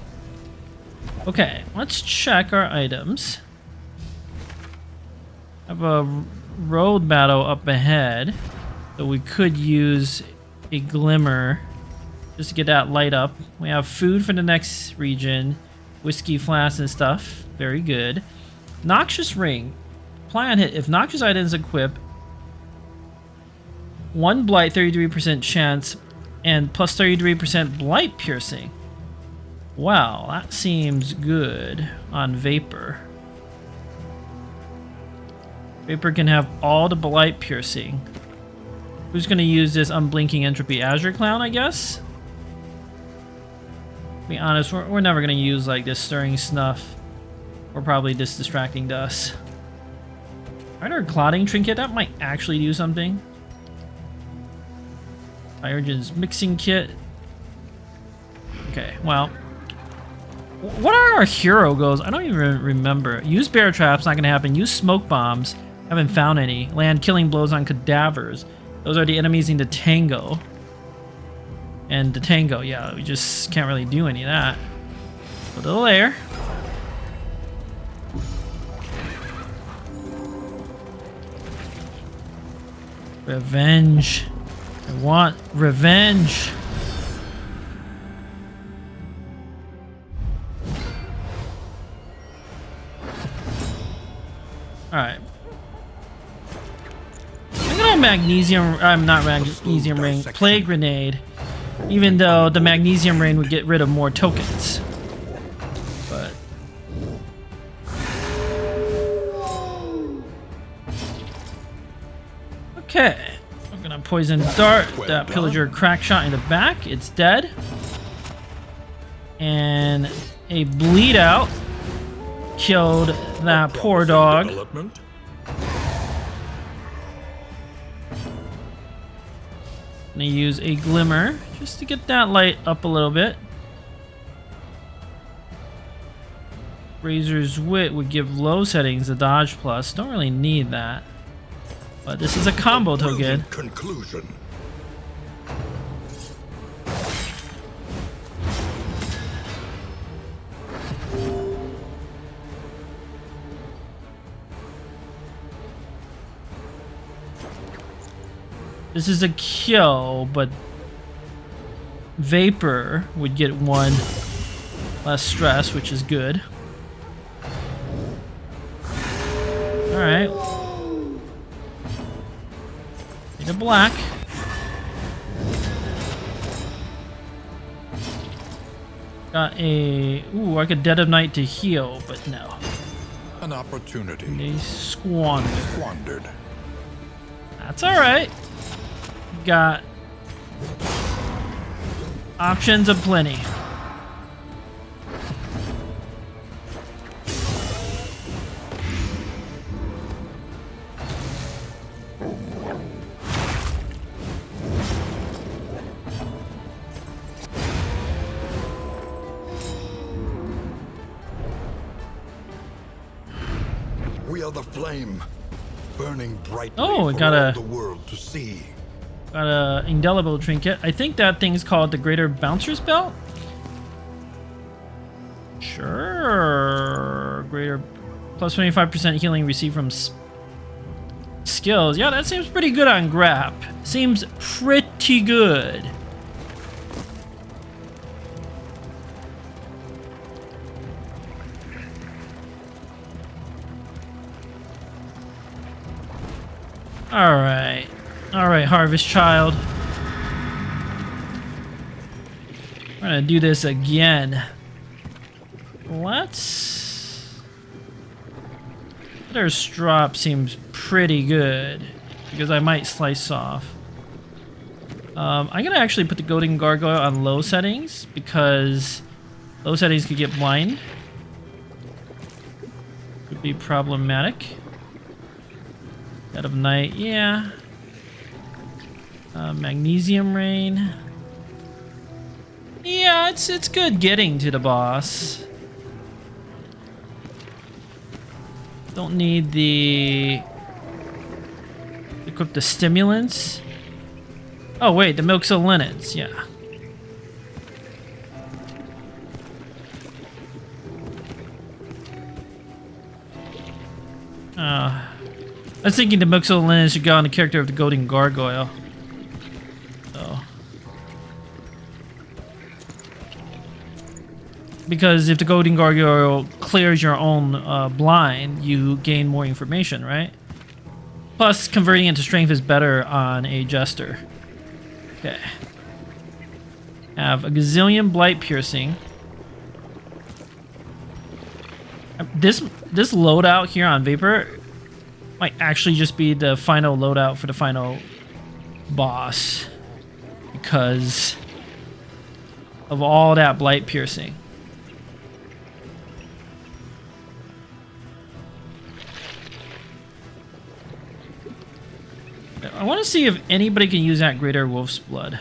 Okay, let's check our items. I have a road battle up ahead, so we could use a glimmer just to get that light up. We have food for the next region, whiskey flasks and stuff. Very good. Noxious ring. Apply on hit. If noxious items equip, 1 blight, 33% chance, and plus 33% blight piercing. Wow, that seems good on Vapor. Vapor can have all the blight piercing. Who's going to use this unblinking entropy? Azure Clown, I guess? To be honest, we're never going to use like this stirring snuff. Or probably just distracting to us. Alright, our clotting trinket, that might actually do something. Hydrogen's mixing kit. Okay, well. What are our hero goals? I don't even remember. Use bear traps, not gonna happen. Use smoke bombs. Haven't found any. Land killing blows on cadavers. Those are the enemies in the tango. And the tango, yeah, we just can't really do any of that. Go to the lair. Revenge. I want revenge. Alright. I'm gonna magnesium. I'm not magnesium ring. Plague grenade. Even though the magnesium ring would get rid of more tokens. But. Okay. I'm gonna poison dart that pillager crack shot in the back. It's dead. And a bleed out killed that poor dog. I'm gonna use a glimmer just to get that light up a little bit. Razor's Wit would give low settings a dodge plus. Don't really need that. But this is a combo token. Conclusion. This is a kill, but Vapor would get 1 less stress, which is good. Alright. Need a black. Got a... Ooh, like a Dead of Night to heal, but no. An opportunity. They Squandered. That's alright. Got options aplenty. We are the flame, burning brightly Oh, we for got all the world to see. Got a indelible trinket. I think that thing's called the Greater Bouncer's Belt. Sure. Greater plus 25% healing received from skills. Yeah, that seems pretty good on Grap. Seems pretty good. Alright. Alright, Harvest Child. We're gonna do this again. Let's... Their strop seems pretty good. because I might slice off. I'm gonna actually put the Goading Gargoyle on low settings because low settings could get blind. Could be problematic. Dead of Night, yeah. Magnesium Rain. Yeah, it's good getting to the boss. Don't need the equip the stimulants. Oh wait, the Milk Soul Linens, yeah. I was thinking the Milk Soul Linens should go on the character of the Goading Gargoyle. So. Because if the Goading Gargoyle clears your own blind, you gain more information, right? Plus, converting into strength is better on a Jester. Okay. Have a gazillion Blight Piercing. This loadout here on Vapor might actually just be the final loadout for the final boss. Because of all that Blight Piercing. I want to see if anybody can use that Greater Wolf's Blood.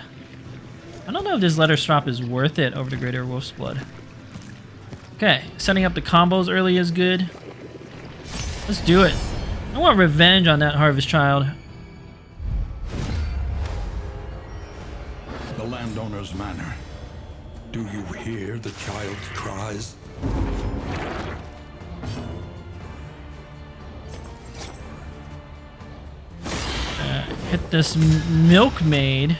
I don't know if this Letter Strop is worth it over the Greater Wolf's Blood. Okay, setting up the combos early is good. Let's do it. I want revenge on that Harvest Child. The landowner's manor. Do you hear the child's cries? Hit this milkmaid.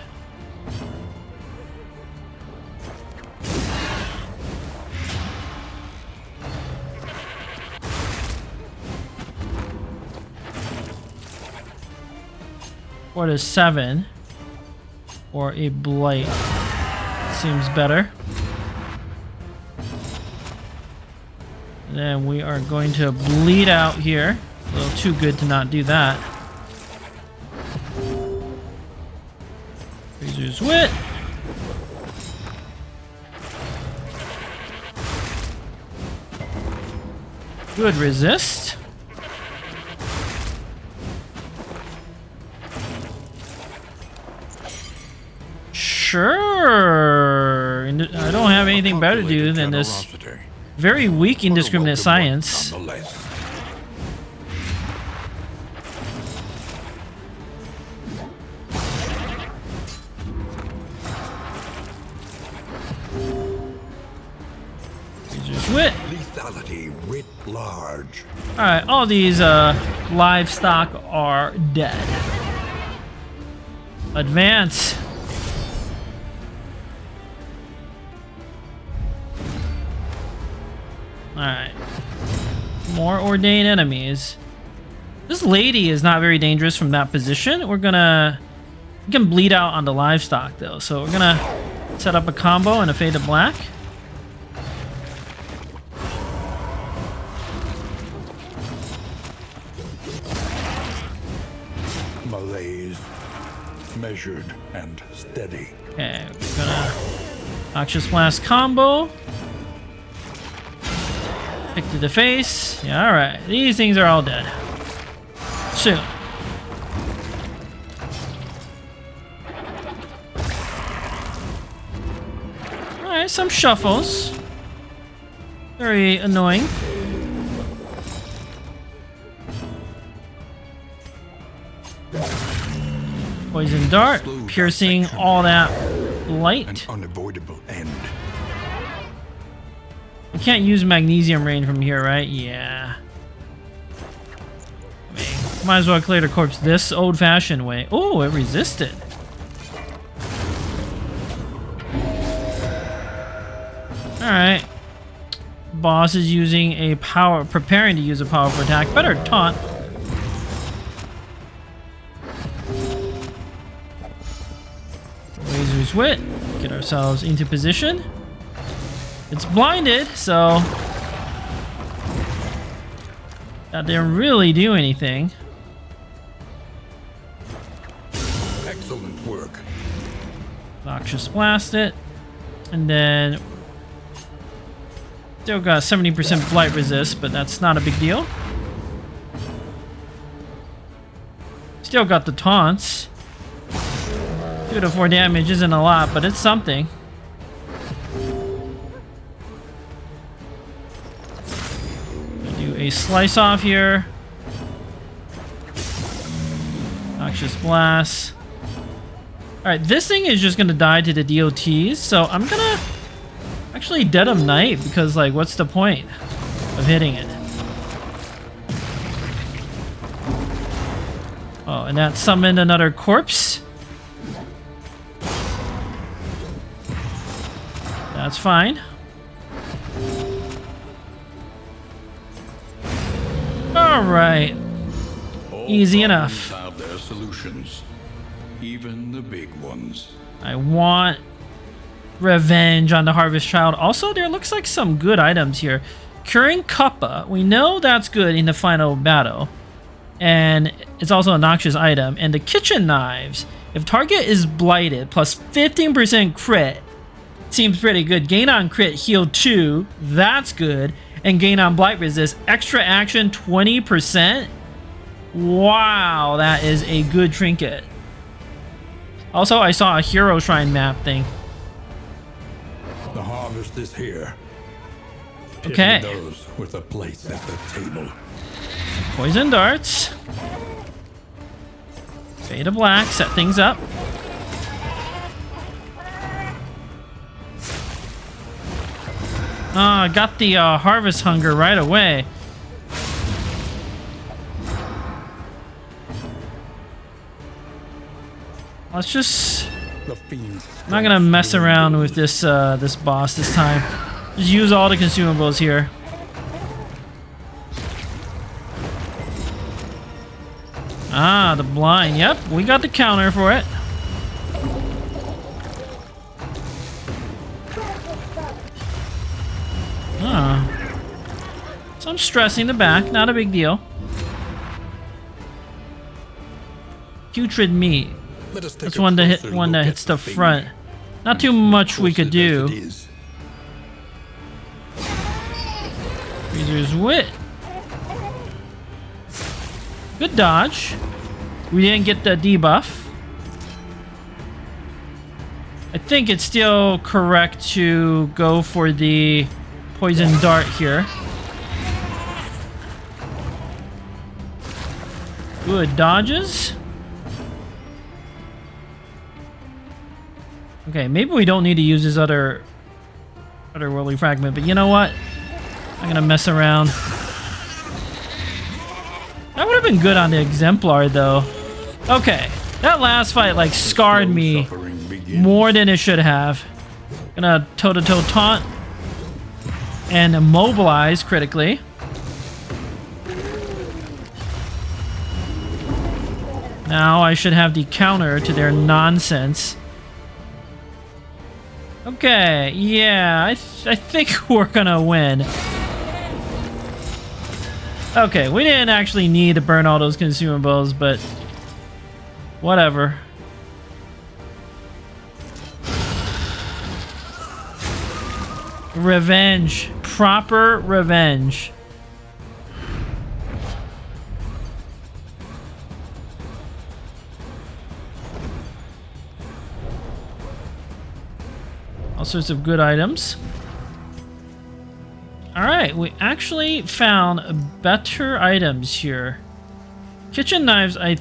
Or to 7. Or a blight. Seems better. And then we are going to bleed out here. A little too good to not do that. Razor's Wit. Good resist. Sure. I don't have anything better to do than this very weak indiscriminate science. Wit. Lethality writ large. Alright, all these livestock are dead. Advance. Alright. More ordained enemies. This lady is not very dangerous from that position. We can bleed out on the livestock though. So we're gonna set up a combo and a Fade to Black. Malaise, measured and steady. Okay, we're gonna Noxious Blast combo. Pick to the face. Yeah, alright. These things are all dead. Soon. Alright, some shuffles. Very annoying. Poison Dart, piercing all that light. An unavoidable end. We can't use Magnesium Rain from here, right? Yeah. I mean, might as well clear the corpse this old-fashioned way. Oh, it resisted. Alright. Boss is using a preparing to use a powerful attack. Better taunt. Razor's Wit. Get ourselves into position. It's blinded, so that didn't really do anything. work. Noxious Blast it. And then... Still got 70% blight resist, but that's not a big deal. Still got the taunts. 2 to 4 damage isn't a lot, but it's something. Do a slice off here. Noxious Blast. Alright, this thing is just gonna die to the DOTs, so I'm gonna actually Deadum Knight, because, like, what's the point of hitting it? Oh, and that summoned another corpse. That's fine. Alright. Easy enough. Have their solutions, even the big ones. I want revenge on the Harvest Child. Also, there looks like some good items here. Curing Kappa. We know that's good in the final battle. And it's also a noxious item. And the kitchen knives. If target is blighted, plus 15% crit. Seems pretty good. Gain on crit, heal 2. That's good. And gain on blight resist. Extra action, 20%. Wow, that is a good trinket. Also, I saw a hero shrine map thing. The harvest is here. Okay. Pity those with a place at the table. Poison darts. Fade to black, set things up. Got the harvest hunger right away. Let's just... I'm not gonna mess around with this this boss this time. Just use all the consumables here. Ah, the blind. Yep, we got the counter for it. Some stressing the back, not a big deal. Putrid meat. That's one that hits the front. Not too much we could do. Freezer's Wit. Good dodge. We didn't get the debuff. I think it's still correct to go for the poison dart here. Good dodges. Okay, maybe we don't need to use this other worldly fragment, but you know what? I'm gonna mess around. That would have been good on the exemplar, though. Okay, that last fight like scarred me more than it should have. Gonna toe-to-toe taunt and immobilize critically. Now I should have the counter to their nonsense. Okay, yeah, I think we're gonna win. Okay, we didn't actually need to burn all those consumables, but whatever. Revenge. Proper revenge. All sorts of good items. Alright, we actually found better items here. Kitchen knives, I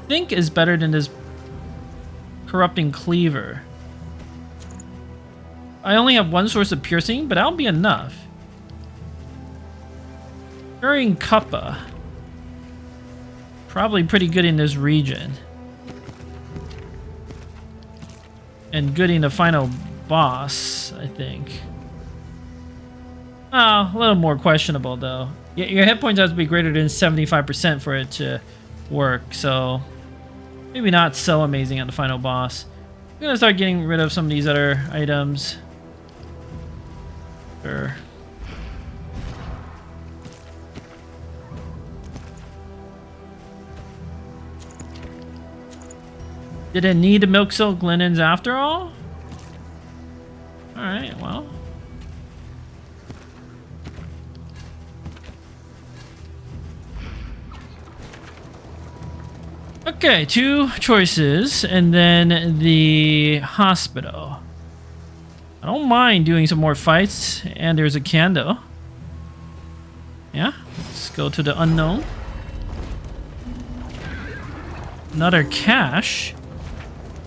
think, is better than this corrupting cleaver. I only have one source of piercing, but that'll be enough. Curing Kappa. Probably pretty good in this region. And good in the final boss, I think. Oh, a little more questionable, though. Your hit points have to be greater than 75% for it to work, so maybe not so amazing at the final boss. I'm gonna start getting rid of some of these other items. Sure. Didn't need the milk silk linens after all? Alright, well. Okay, 2 choices, and then the hospital. I don't mind doing some more fights, and there's a candle. Yeah, let's go to the unknown. Another cache.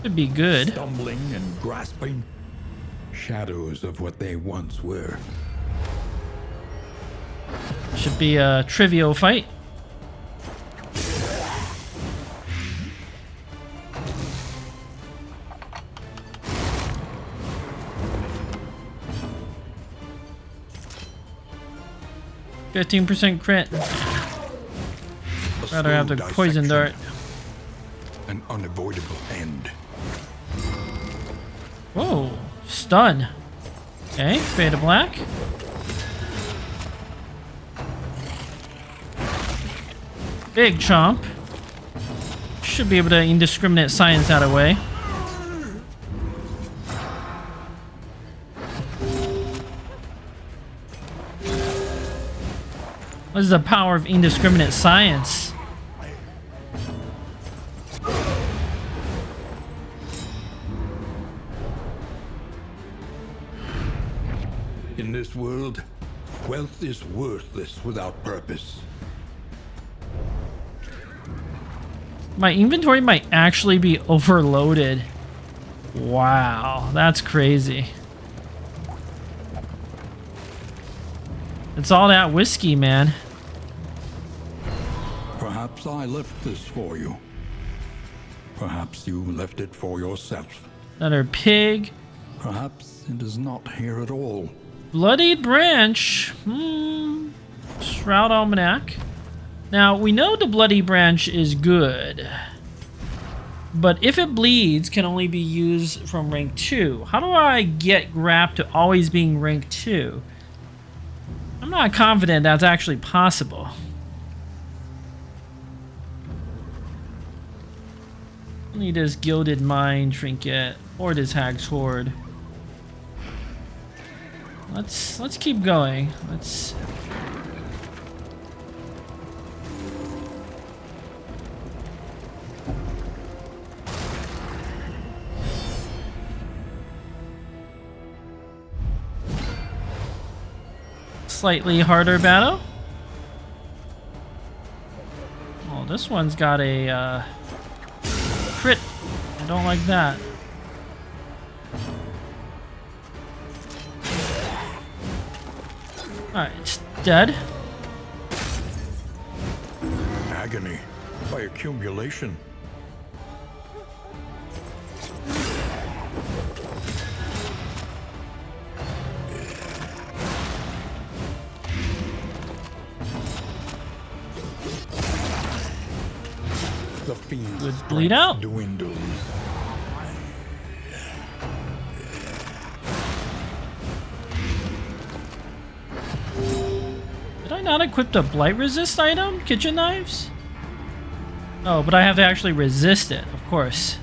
Could be good. Stumbling and grasping, shadows of what they once were. Should be a trivial fight. %, crit. Rather have the poison dart. An unavoidable end. Whoa, stun. Okay, fade to black. Big chomp. Should be able to indiscriminate science that away. What is the power of indiscriminate science? In this world, wealth is worthless without purpose. My inventory might actually be overloaded. Wow, that's crazy. It's all that whiskey, man. Perhaps I left this for you. Perhaps you left it for yourself. Another pig. Perhaps it is not here at all. Bloodied branch. Shroud Almanac. Now, we know the bloody branch is good. But if it bleeds, can only be used from rank 2. How do I get Grap to always being rank 2? I'm not confident that's actually possible. I need this Gilded Mine trinket or this Hag's Hoard. Let's keep going. Let's. Slightly harder battle. Oh, this one's got a crit. I don't like that. Alright, it's dead. Agony by accumulation. The fiend's Would bleed out. dwindles. Did I not equip the blight resist item? Kitchen knives? Oh, but I have to actually resist it, of course.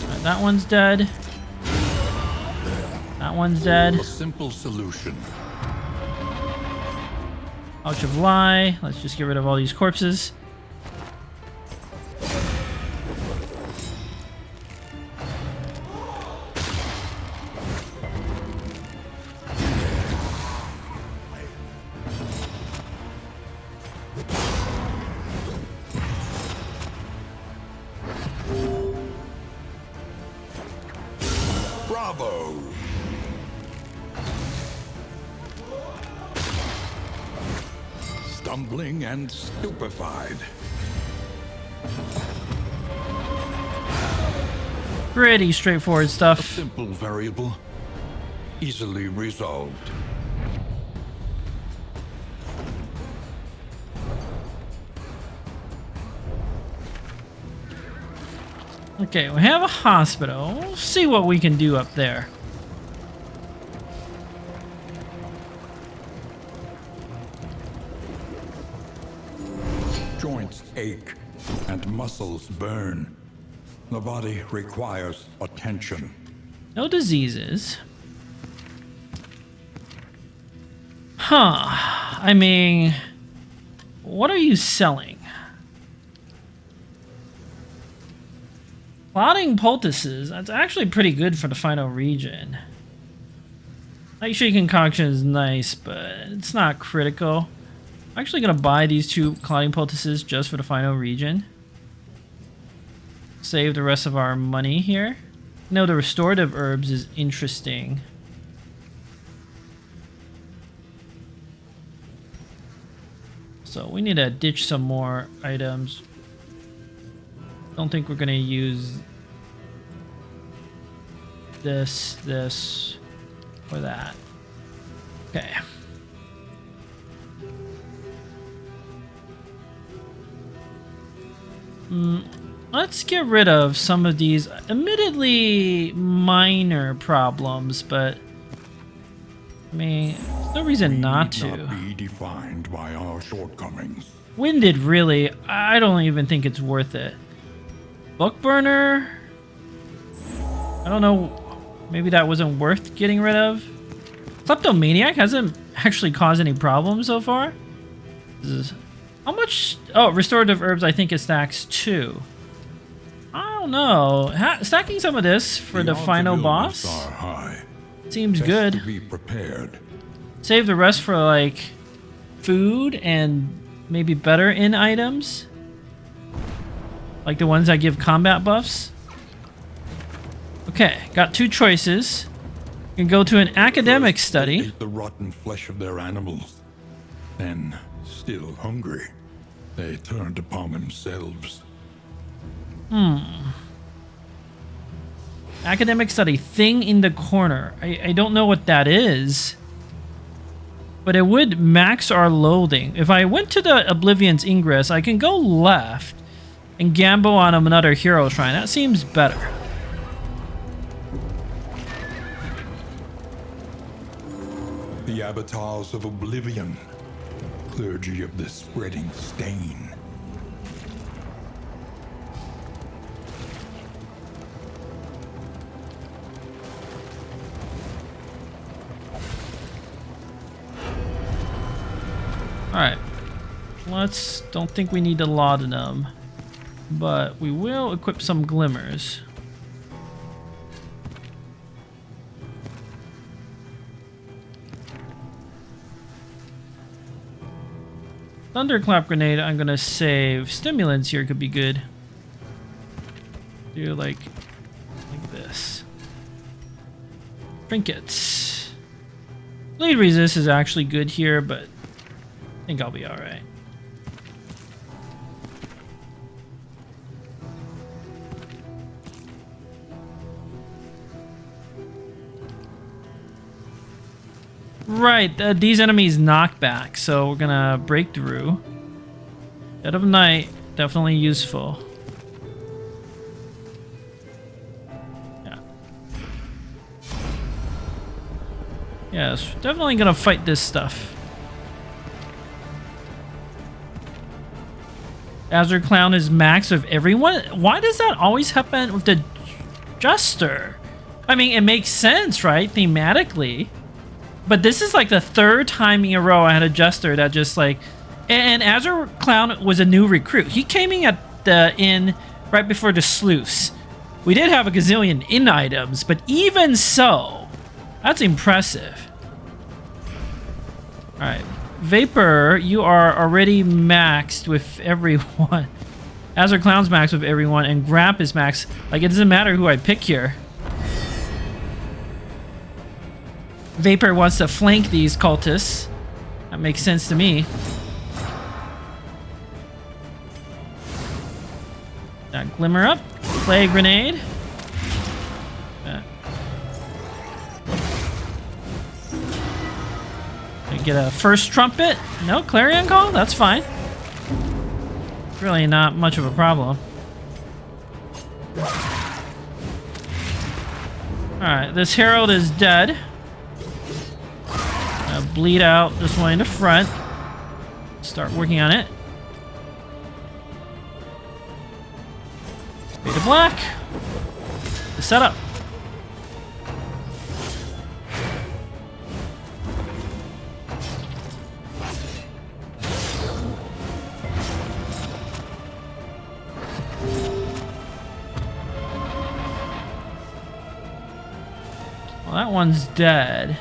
Alright, that one's dead. That one's dead. A simple solution. Pouch of Lie. Let's just get rid of all these corpses. Bravo! Stumbling and stupefied. Pretty straightforward A stuff. simple variable, easily resolved. Okay, we have a hospital. We'll see what we can do up there. Joints ache and muscles burn. The body requires attention. No diseases. Huh. I mean, what are you selling? Clotting poultices. That's actually pretty good for the final region. Nightshade concoction is nice, but it's not critical. I'm actually gonna buy these 2 clotting poultices just for the final region. Save the rest of our money here. No, the restorative herbs is interesting. So we need to ditch some more items. Don't think we're gonna use this, or that. Okay. Let's get rid of some of these admittedly minor problems, but I mean, there's no reason not to. Not be defined by our shortcomings. Winded, really, I don't even think it's worth it. Book burner? I don't know. Maybe that wasn't worth getting rid of. Kleptomaniac hasn't actually caused any problems so far. How much? Oh, restorative herbs, I think it stacks 2. I don't know. Stacking some of this for the final boss are high. seems Best good. to be prepared. Save the rest for like food and maybe better in items. Like the ones that give combat buffs. Okay, got 2 choices. You can go to an academic study. They ate the rotten flesh of their animals. Then, still hungry, they turned upon themselves. Academic study. Thing in the corner. I don't know what that is. But it would max our loathing. If I went to the Oblivion's Ingress, I can go left and gamble on another hero shrine. That seems better. The avatars of Oblivion. Clergy of the spreading stain. Alright. Don't think we need a lot of them. But we will equip some glimmers. Thunderclap grenade, I'm gonna save. Stimulants here could be good. Do like this. Trinkets. Bleed resist is actually good here, but I think I'll be alright. Right, these enemies knock back, so we're gonna break through. Dead of Night, definitely useful. Yeah. Yes, definitely gonna fight this stuff. Azure Clown is max of everyone? Why does that always happen with the Jester? I mean, it makes sense, right? Thematically. But this is like the 3rd time in a row I had a Jester that just like... And Azure Clown was a new recruit. He came in at the inn right before the Sluice. We did have a gazillion inn items, but even so, that's impressive. Alright. Vapor, you are already maxed with everyone. Azure Clown's maxed with everyone, and Grap is maxed. Like, it doesn't matter who I pick here. Vapor wants to flank these cultists. That makes sense to me. That glimmer up. Plague grenade. Get a first trumpet. No, clarion call? That's fine. Really not much of a problem. Alright, this herald is dead. Bleed out this one in the front. Start working on it. Fade to black. The setup. Well, that one's dead.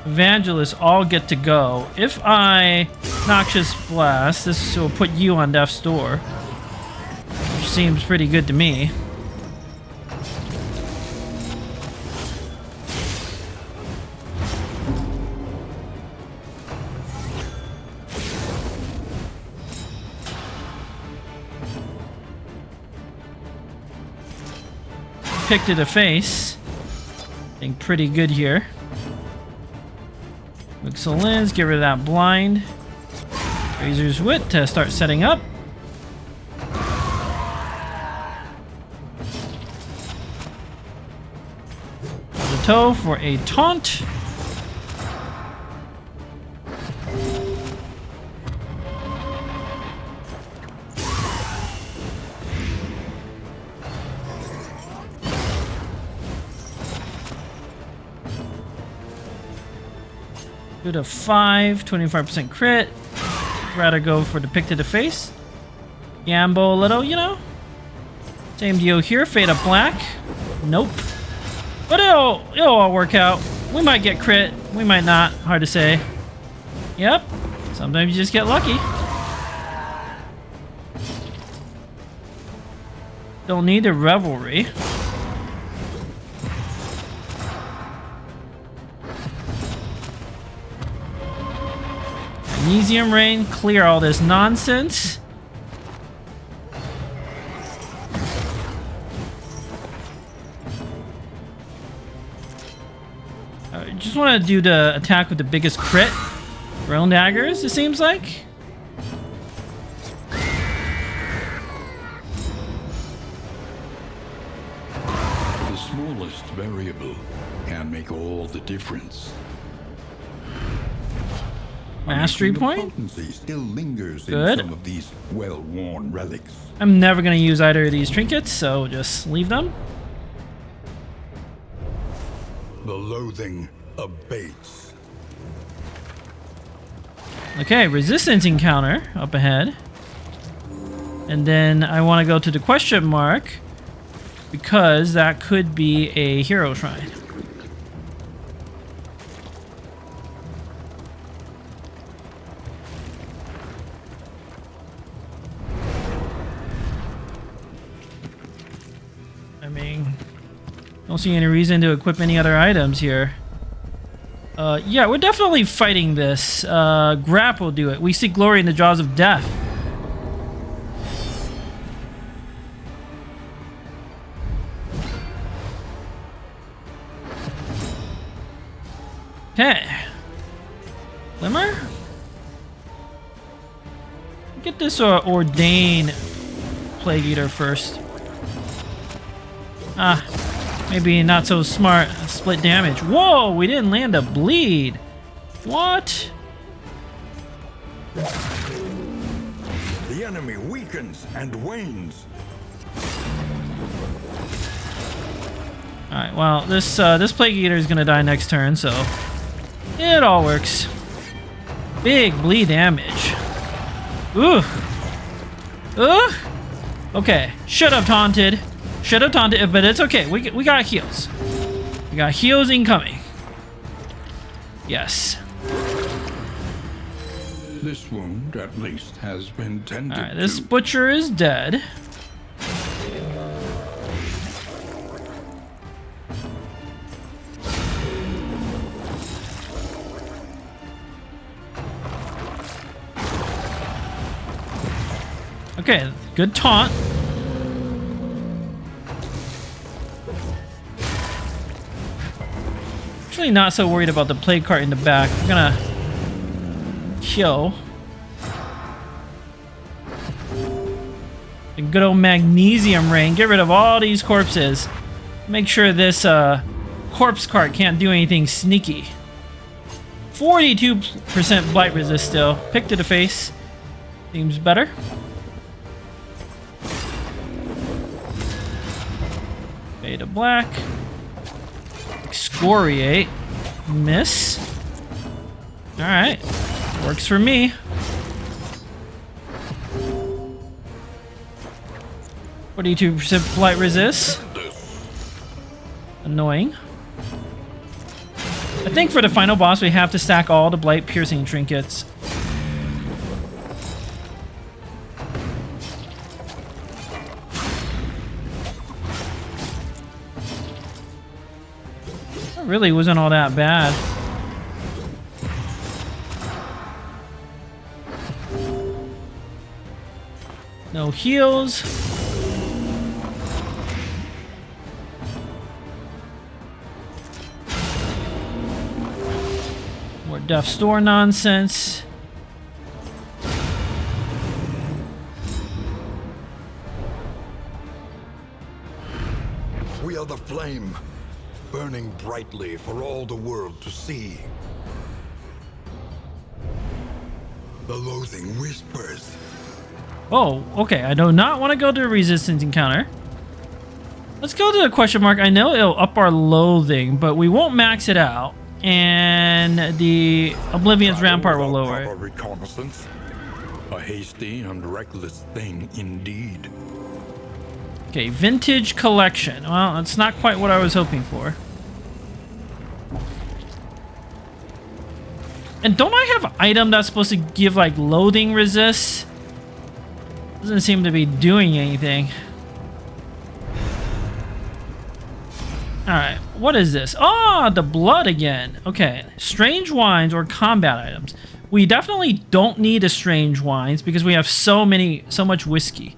Evangelists all get to go. If I Noxious Blast, this will put you on death's door. Which seems pretty good to me. Pick to the face. I think pretty good here. Mixel Lens, get rid of that blind. Razor's Wit to start setting up. The toe for a taunt. Go to 5, 25% crit. Rather go for the pick to the face. Gamble a little, you know. Same deal here. Fade up black. Nope. But it'll all work out. We might get crit. We might not. Hard to say. Yep. Sometimes you just get lucky. Don't need a revelry. Magnesium Rain, clear all this nonsense. I just want to do the attack with the biggest crit. Realm Daggers, it seems like. The smallest variable can make all the difference. Mastery point? Potency still lingers Good. in some of these well-worn relics. I'm never going to use either of these trinkets, so just leave them. The loathing abates. Okay, resistance encounter up ahead. And then I want to go to the question mark because that could be a hero shrine. I mean, don't see any reason to equip any other items here. Yeah, we're definitely fighting this. Grap will do it. We seek glory in the jaws of death. Okay. Glimmer? Get this Ordain Plague Eater first. Ah, maybe not so smart. Split damage. Whoa, we didn't land a bleed. What? The enemy weakens and wanes. Alright, well, this Plague Eater is gonna die next turn, so it all works. Big bleed damage. Ooh. Ooh. Okay, should have taunted. Should have taunted, but it's okay. We got heals. We got heals incoming. Yes. This wound, at least, has been tended Alright, this to. butcher is dead. Okay, good taunt. Actually not so worried about the plague cart in the back. I'm gonna kill the good old magnesium rain. Get rid of all these corpses. Make sure this corpse cart can't do anything sneaky. 42% blight resist still. Pick to the face. Seems better. Fade to black. Excoriate. Miss. Alright. Works for me. (42% blight resist. Annoying. I think for the final boss we have to stack all the blight piercing trinkets. That really wasn't all that bad. No heals. More Death Store nonsense. We are the flame, burning brightly for all the world to see. The loathing whispers. Oh, okay. I do not want to go to a resistance encounter. Let's go to the question mark. I know it'll up our loathing, but we won't max it out. And the Oblivion's Rampart will lower it. Reconnaissance. A hasty and reckless thing indeed. Okay, Vintage Collection. Well, that's not quite what I was hoping for. And don't I have an item that's supposed to give, like, loathing resist? Doesn't seem to be doing anything. Alright, what is this? Ah, the blood again. Okay, strange wines or combat items. We definitely don't need a strange wines because we have so much whiskey.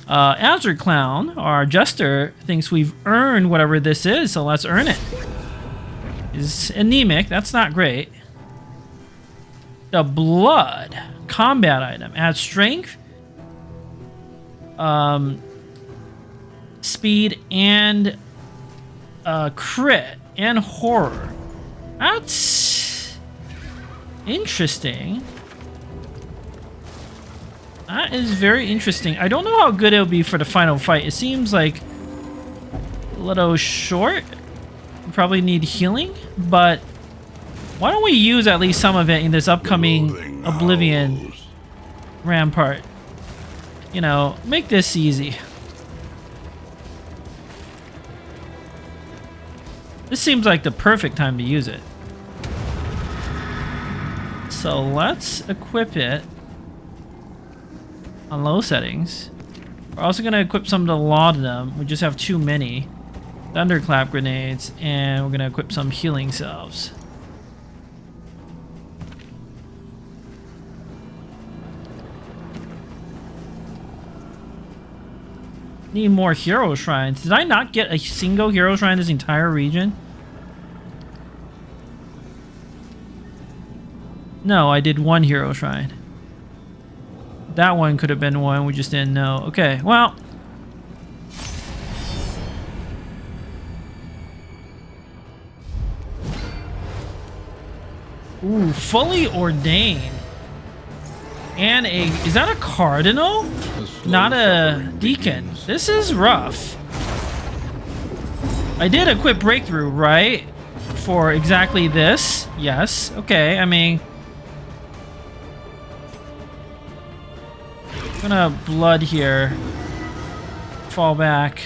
Azure Clown, our Jester, thinks we've earned whatever this is, so let's earn it. Is anemic, that's not great. The blood, combat item, adds strength, speed, and crit, and horror. That's interesting. That is very interesting. I don't know how good it'll be for the final fight. It seems like a little short. We probably need healing, but why don't we use at least some of it in this upcoming Oblivion Rampart? You know, make this easy. This seems like the perfect time to use it. So let's equip it on low settings. We're also going to equip some of the laudanum. We just have too many. Thunderclap grenades, and we're going to equip some healing salves. Need more hero shrines. Did I not get a single hero shrine this entire region? No, I did one hero shrine. That one could have been one, we just didn't know. Okay, well. Ooh, fully ordained. And is that a Cardinal? Not a Deacon. This is rough. I did equip Breakthrough, right? For exactly this. Yes. Okay, I mean, I'm gonna blood here. Fall back.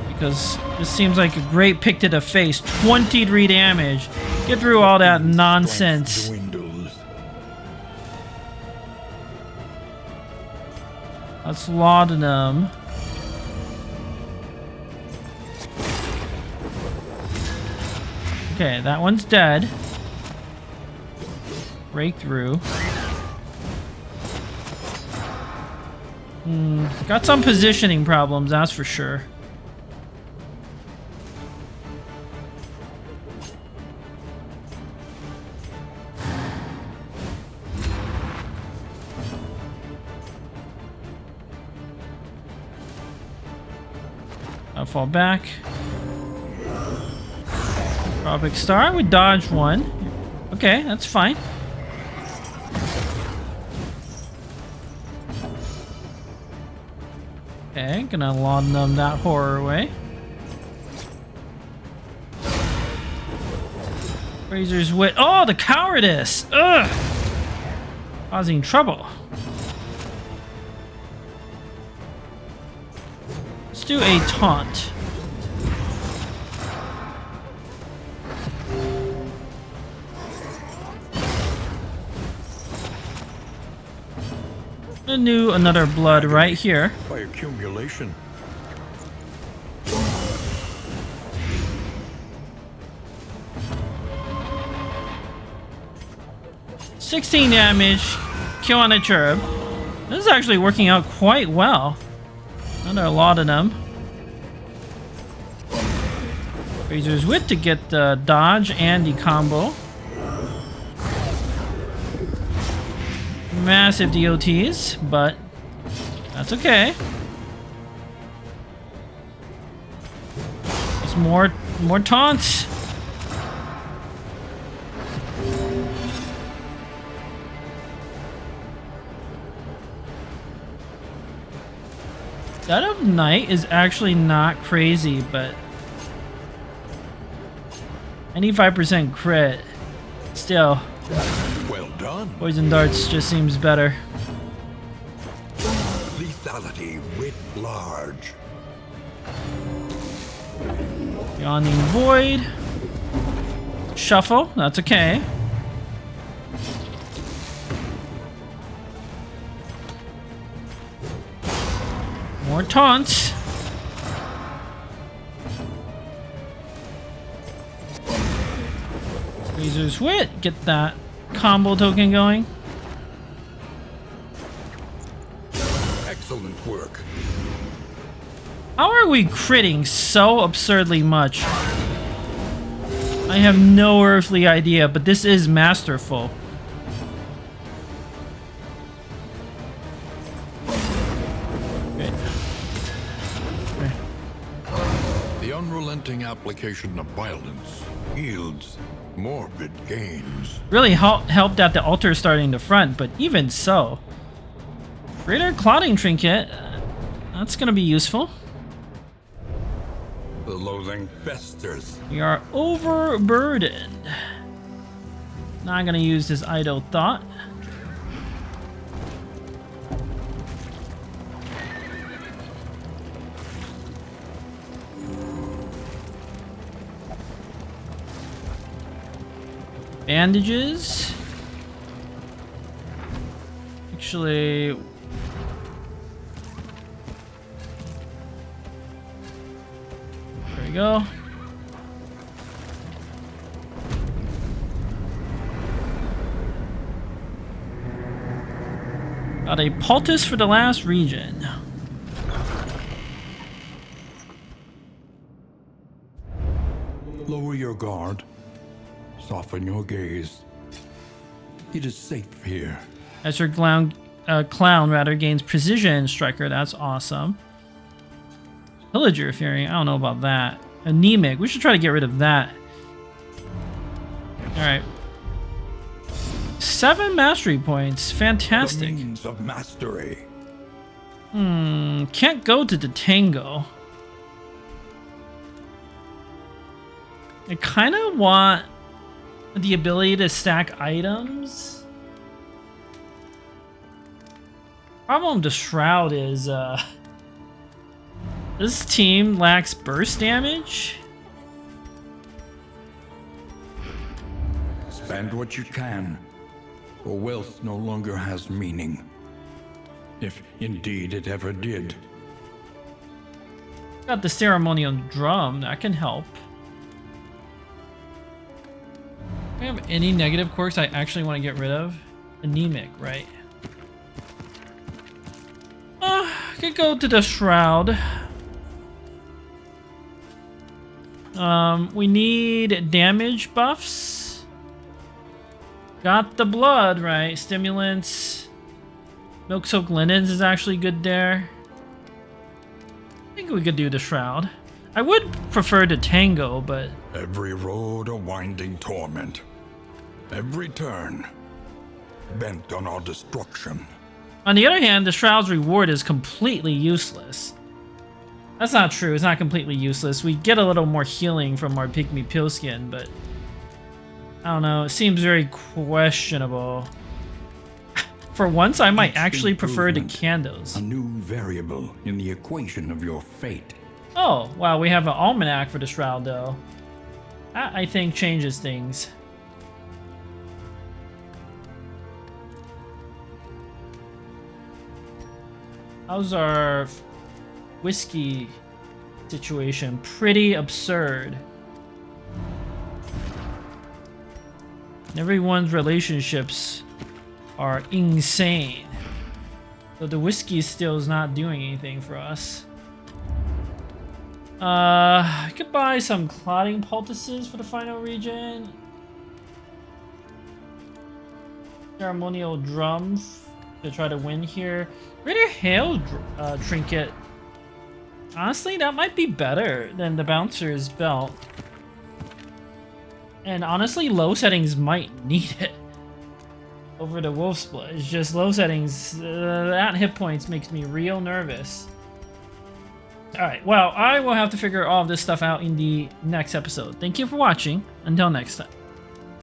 Because this seems like a great pick to the face. 23 damage. Get through all that nonsense. That's laudanum. Okay, that one's dead. Breakthrough. Got some positioning problems, that's for sure. I'll fall back. Tropic Star, we dodged one. Okay, that's fine. Okay, gonna laudanum them that horror way. Razor's Wit. Oh, the cowardice! Ugh! Causing trouble. Let's do a taunt. Another blood right here. By accumulation. 16 damage, kill on a cherub. This is actually working out quite well. Another lot of them. Razor's Wit to get the dodge and the combo. Massive DOTs, but that's okay. There's more taunts. Dead of Night is actually not crazy, but 95% crit. Still. Well done. Poison Darts just seems better. Lethality writ large. Yawning Void. Shuffle, that's okay. More taunts. Razor's Wit, get that combo token going. Excellent work. How are we critting so absurdly much? I have no earthly idea, but this is masterful. The unrelenting application of violence yields morbid gains. Really helped that the altar starting the front, but even so. Greater Clouding Trinket, that's gonna be useful. The loathing festers. We are overburdened. Not gonna use this Idle Thought. Bandages. Actually, there we go. Got a poultice for the last region. Lower your guard. Soften your gaze. It is safe here. As your clown gains precision striker, that's awesome. Pillager Fury, I don't know about that. Anemic, we should try to get rid of that. Alright. 7 mastery points, fantastic. The means of mastery. Can't go to the Tango. I kind of want the ability to stack items. Problem with the Shroud is this team lacks burst damage. Spend what you can, for wealth no longer has meaning. If indeed it ever did. Got the ceremonial drum, that can help. Do I have any negative quirks I actually want to get rid of? Anemic, right? Could go to the Shroud. We need damage buffs. Got the blood, right? Stimulants. Milk Soaked Linens is actually good there. I think we could do the Shroud. I would prefer the Tango, but... Every road a winding torment. Every turn bent on our destruction. On the other hand, the Shroud's reward is completely useless. That's not true. It's not completely useless. We get a little more healing from our pygmy pill skin, but I don't know. It seems very questionable. For once, I might actually prefer the candles. A new variable in the equation of your fate. Oh, wow, we have an almanac for the shroud, though. That, I think, changes things. How's our whiskey situation? Pretty absurd. Everyone's relationships are insane. So the whiskey still is not doing anything for us. I could buy some clotting poultices for the final region. Ceremonial drum to try to win here. Greater hail trinket. Honestly, that might be better than the bouncer's belt. And honestly, low settings might need it over the wolf's blood. It's just low settings. That hit points makes me real nervous. Alright, well, I will have to figure all of this stuff out in the next episode. Thank you for watching. Until next time.